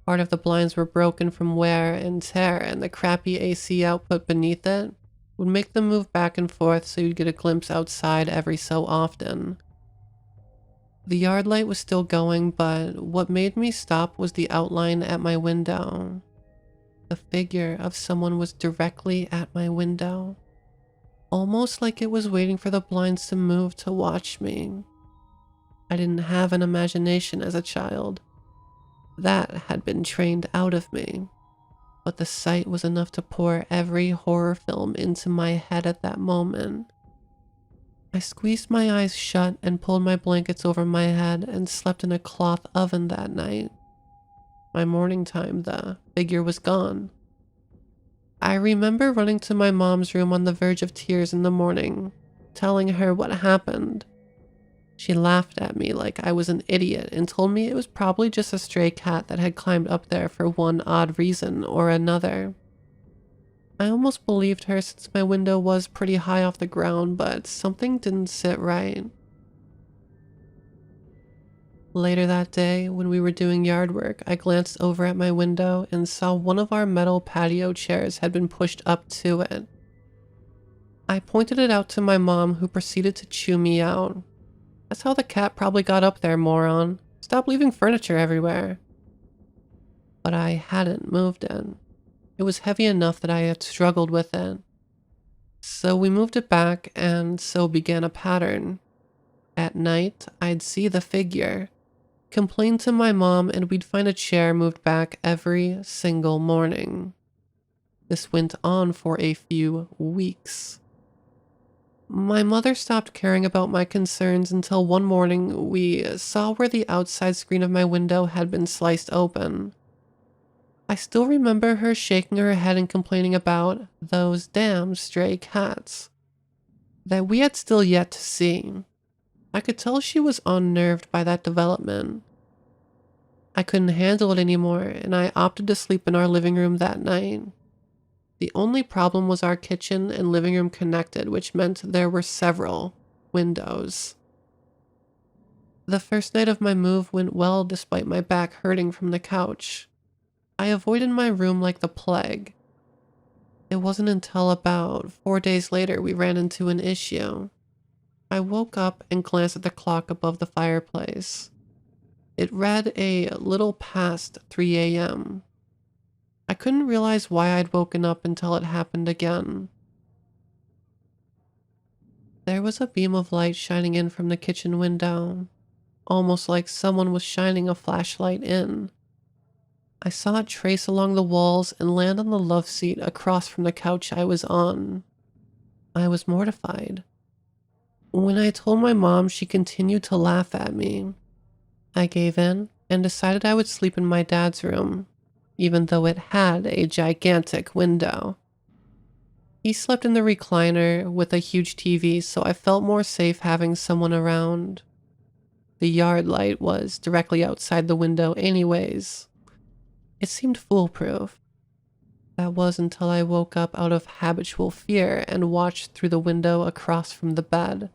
Part of the blinds were broken from wear and tear, and the crappy AC output beneath it would make them move back and forth so you'd get a glimpse outside every so often. The yard light was still going, but what made me stop was the outline at my window. The figure of someone was directly at my window, almost like it was waiting for the blinds to move to watch me. I didn't have an imagination as a child. That had been trained out of me. But the sight was enough to pour every horror film into my head at that moment. I squeezed my eyes shut and pulled my blankets over my head and slept in a cloth oven that night. By morning time, the figure was gone. I remember running to my mom's room on the verge of tears in the morning, telling her what happened. She laughed at me like I was an idiot and told me it was probably just a stray cat that had climbed up there for one odd reason or another. I almost believed her since my window was pretty high off the ground, but something didn't sit right. Later that day, when we were doing yard work, I glanced over at my window and saw one of our metal patio chairs had been pushed up to it. I pointed it out to my mom, who proceeded to chew me out. That's how the cat probably got up there, moron. Stop leaving furniture everywhere. But I hadn't moved it. It was heavy enough that I had struggled with it. So we moved it back, and so began a pattern. At night, I'd see the figure, complain to my mom, and we'd find a chair moved back every single morning. This went on for a few weeks. My mother stopped caring about my concerns until one morning we saw where the outside screen of my window had been sliced open. I still remember her shaking her head and complaining about those damn stray cats that we had still yet to see. I could tell she was unnerved by that development. I couldn't handle it anymore, and I opted to sleep in our living room that night. The only problem was our kitchen and living room connected, which meant there were several windows. The first night of my move went well despite my back hurting from the couch. I avoided my room like the plague. It wasn't until about 4 days later we ran into an issue. I woke up and glanced at the clock above the fireplace. It read a little past 3 a.m. I couldn't realize why I'd woken up until it happened again. There was a beam of light shining in from the kitchen window, almost like someone was shining a flashlight in. I saw it trace along the walls and land on the love seat across from the couch I was on. I was mortified. When I told my mom, she continued to laugh at me. I gave in and decided I would sleep in my dad's room, even though it had a gigantic window. He slept in the recliner with a huge TV, so I felt more safe having someone around. The yard light was directly outside the window anyways. It seemed foolproof. That was until I woke up out of habitual fear and watched through the window across from the bed.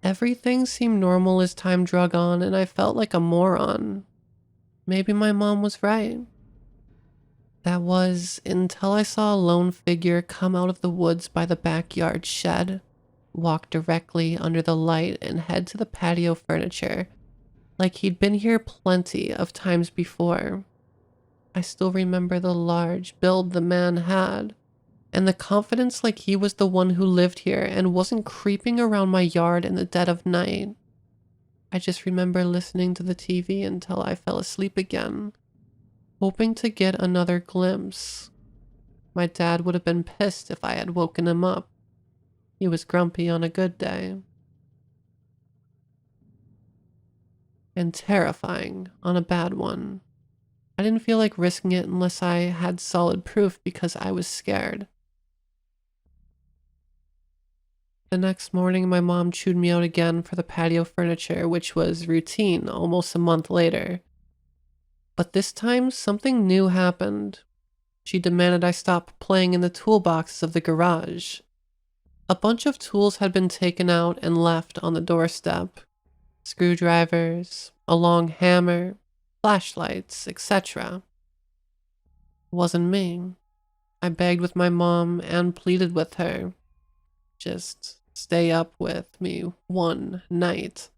Everything seemed normal as time drug on, and I felt like a moron. Maybe my mom was right. That was until I saw a lone figure come out of the woods by the backyard shed, walk directly under the light, and head to the patio furniture, like he'd been here plenty of times before. I still remember the large build the man had, and the confidence like he was the one who lived here and wasn't creeping around my yard in the dead of night. I just remember listening to the TV until I fell asleep again, hoping to get another glimpse. My dad would have been pissed if I had woken him up. He was grumpy on a good day, and terrifying on a bad one. I didn't feel like risking it unless I had solid proof because I was scared. The next morning, my mom chewed me out again for the patio furniture, which was routine almost a month later. But this time, something new happened. She demanded I stop playing in the toolboxes of the garage. A bunch of tools had been taken out and left on the doorstep. Screwdrivers, a long hammer, flashlights, etc. It wasn't me. I begged with my mom and pleaded with her. Just stay up with me one night.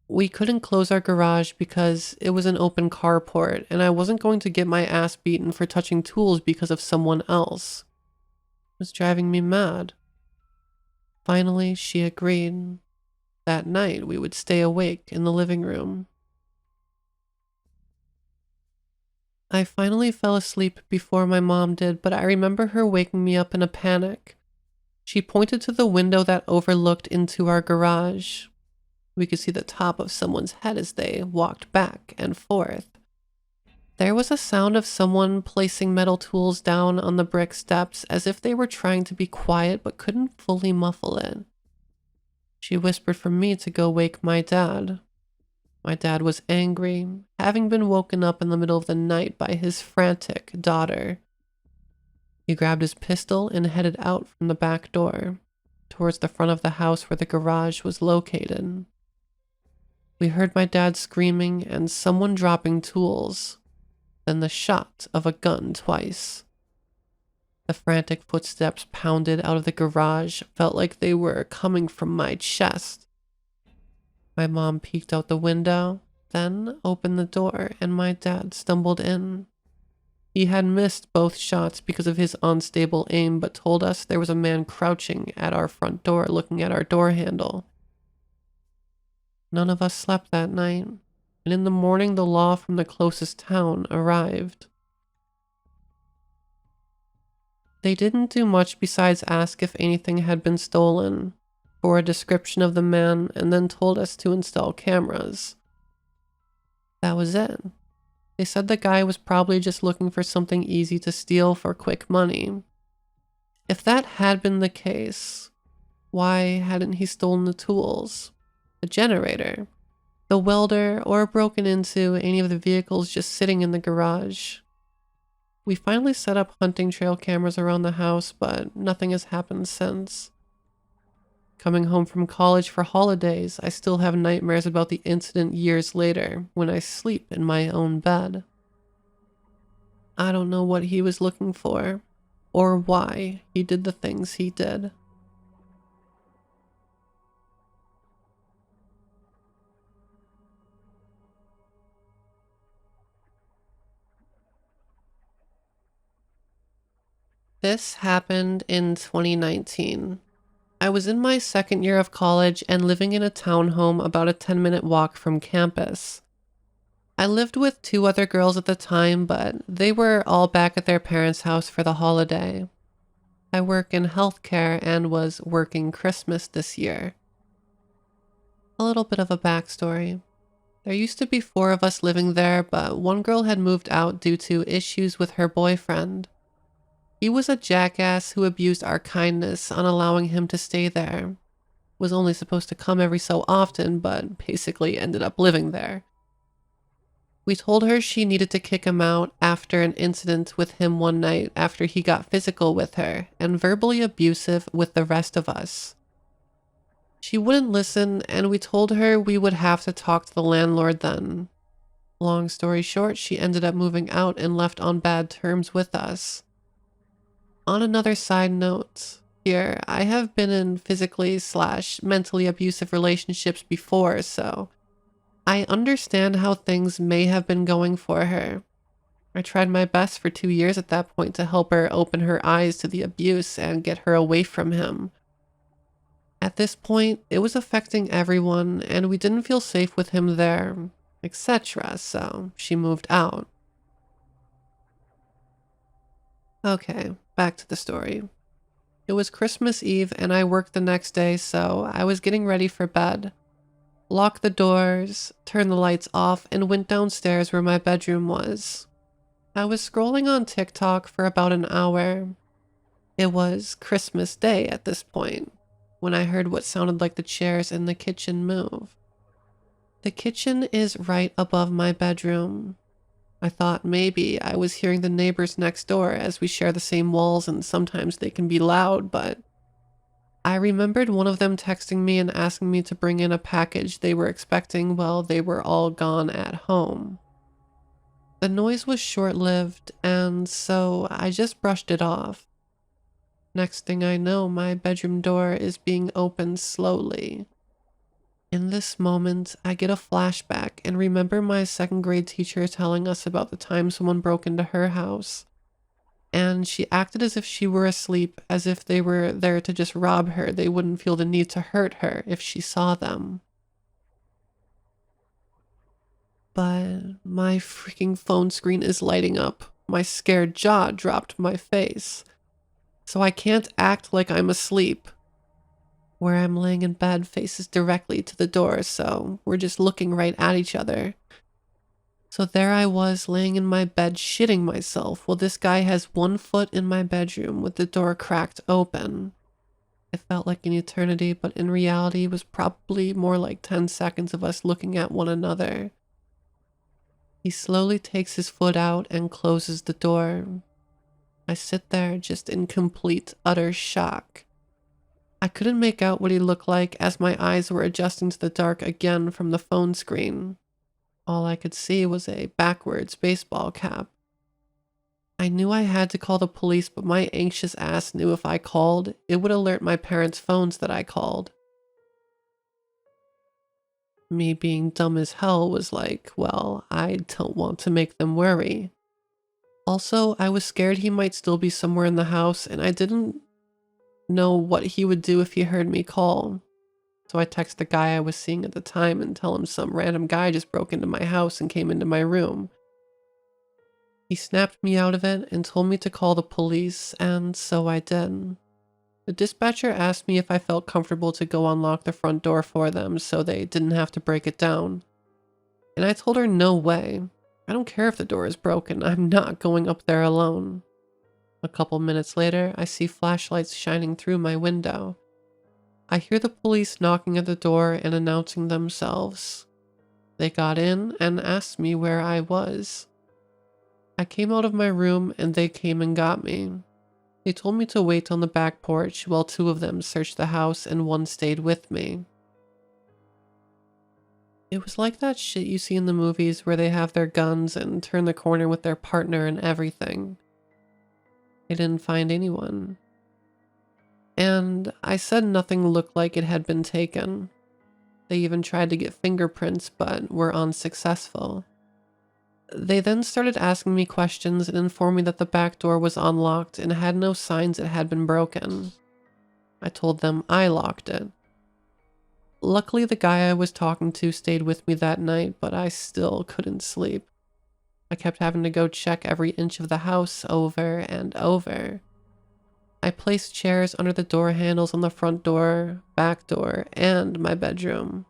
We couldn't close our garage because it was an open carport, and I wasn't going to get my ass beaten for touching tools because of someone else. It was driving me mad. Finally, she agreed. That night, we would stay awake in the living room. I finally fell asleep before my mom did, but I remember her waking me up in a panic. She pointed to the window that overlooked into our garage. We could see the top of someone's head as they walked back and forth. There was a sound of someone placing metal tools down on the brick steps as if they were trying to be quiet but couldn't fully muffle it. She whispered for me to go wake my dad. My dad was angry, having been woken up in the middle of the night by his frantic daughter. He grabbed his pistol and headed out from the back door, towards the front of the house where the garage was located. We heard my dad screaming and someone dropping tools, then the shot of a gun twice. The frantic footsteps pounded out of the garage felt like they were coming from my chest. My mom peeked out the window, then opened the door, and my dad stumbled in. He had missed both shots because of his unstable aim, but told us there was a man crouching at our front door looking at our door handle. None of us slept that night, and in the morning the law from the closest town arrived. They didn't do much besides ask if anything had been stolen, for a description of the man, and then told us to install cameras. That was it. They said the guy was probably just looking for something easy to steal for quick money. If that had been the case, why hadn't he stolen the tools, the generator, the welder, or broken into any of the vehicles just sitting in the garage? We finally set up hunting trail cameras around the house, but nothing has happened since. Coming home from college for holidays, I still have nightmares about the incident years later when I sleep in my own bed. I don't know what he was looking for, or why he did the things he did. This happened in 2019. I was in my second year of college and living in a townhome about a 10-minute walk from campus. I lived with 2 other girls at the time, but they were all back at their parents' house for the holiday. I work in healthcare and was working Christmas this year. A little bit of a backstory. There used to be 4 of us living there, but one girl had moved out due to issues with her boyfriend. He was a jackass who abused our kindness on allowing him to stay there. Was only supposed to come every so often, but basically ended up living there. We told her she needed to kick him out after an incident with him one night after he got physical with her and verbally abusive with the rest of us. She wouldn't listen, and we told her we would have to talk to the landlord then. Long story short, she ended up moving out and left on bad terms with us. On another side note, here, I have been in physically/mentally abusive relationships before, so I understand how things may have been going for her. I tried my best for 2 years at that point to help her open her eyes to the abuse and get her away from him. At this point, it was affecting everyone, and we didn't feel safe with him there, etc., so she moved out. Okay, back to the story. It was Christmas Eve and I worked the next day, so I was getting ready for bed. Locked the doors, turned the lights off, and went downstairs where my bedroom was. I was scrolling on TikTok for about an hour. It was Christmas Day at this point, when I heard what sounded like the chairs in the kitchen move. The kitchen is right above my bedroom. I thought maybe I was hearing the neighbors next door as we share the same walls and sometimes they can be loud, but I remembered one of them texting me and asking me to bring in a package they were expecting while they were all gone at home. The noise was short-lived, and so I just brushed it off. Next thing I know, my bedroom door is being opened slowly. In this moment, I get a flashback and remember my second grade teacher telling us about the time someone broke into her house. And she acted as if she were asleep, as if they were there to just rob her. They wouldn't feel the need to hurt her if she saw them. But my freaking phone screen is lighting up. My scared jaw dropped my face. So I can't act like I'm asleep. Where I'm laying in bed faces directly to the door, so we're just looking right at each other. So there I was laying in my bed shitting myself while this guy has 1 foot in my bedroom with the door cracked open. It felt like an eternity, but in reality it was probably more like 10 seconds of us looking at one another. He slowly takes his foot out and closes the door. I sit there just in complete, utter shock. I couldn't make out what he looked like as my eyes were adjusting to the dark again from the phone screen. All I could see was a backwards baseball cap. I knew I had to call the police, but my anxious ass knew if I called, it would alert my parents' phones that I called. Me being dumb as hell was like, well, I don't want to make them worry. Also, I was scared he might still be somewhere in the house, and I didn't know what he would do if he heard me call. So I text the guy I was seeing at the time and tell him some random guy just broke into my house and came into my room. He snapped me out of it and told me to call the police, and so I did. The dispatcher asked me if I felt comfortable to go unlock the front door for them so they didn't have to break it down. And I told her no way. I don't care if the door is broken, I'm not going up there alone. A couple minutes later, I see flashlights shining through my window. I hear the police knocking at the door and announcing themselves. They got in and asked me where I was. I came out of my room and they came and got me. They told me to wait on the back porch while 2 of them searched the house and 1 stayed with me. It was like that shit you see in the movies where they have their guns and turn the corner with their partner and everything. They didn't find anyone. And I said nothing looked like it had been taken. They even tried to get fingerprints but were unsuccessful. They then started asking me questions and informed me that the back door was unlocked and had no signs it had been broken. I told them I locked it. Luckily, the guy I was talking to stayed with me that night, but I still couldn't sleep. I kept having to go check every inch of the house over and over. I placed chairs under the door handles on the front door, back door, and my bedroom.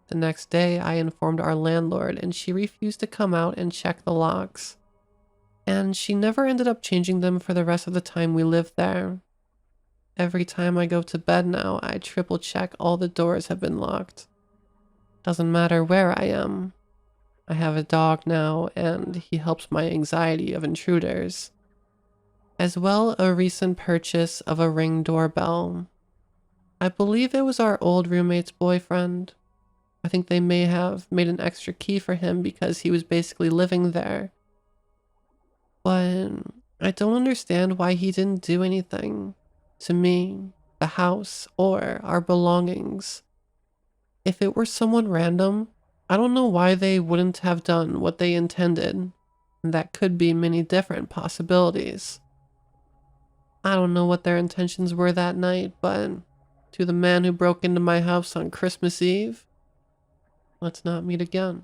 The next day, I informed our landlord and she refused to come out and check the locks. And she never ended up changing them for the rest of the time we lived there. Every time I go to bed now, I triple check all the doors have been locked. Doesn't matter where I am. I have a dog now and he helps my anxiety of intruders. As well, a recent purchase of a Ring doorbell. I believe it was our old roommate's boyfriend. I think they may have made an extra key for him because he was basically living there. But I don't understand why he didn't do anything to me, the house, or our belongings. If it were someone random, I don't know why they wouldn't have done what they intended. That could be many different possibilities. I don't know what their intentions were that night, but to the man who broke into my house on Christmas Eve, let's not meet again.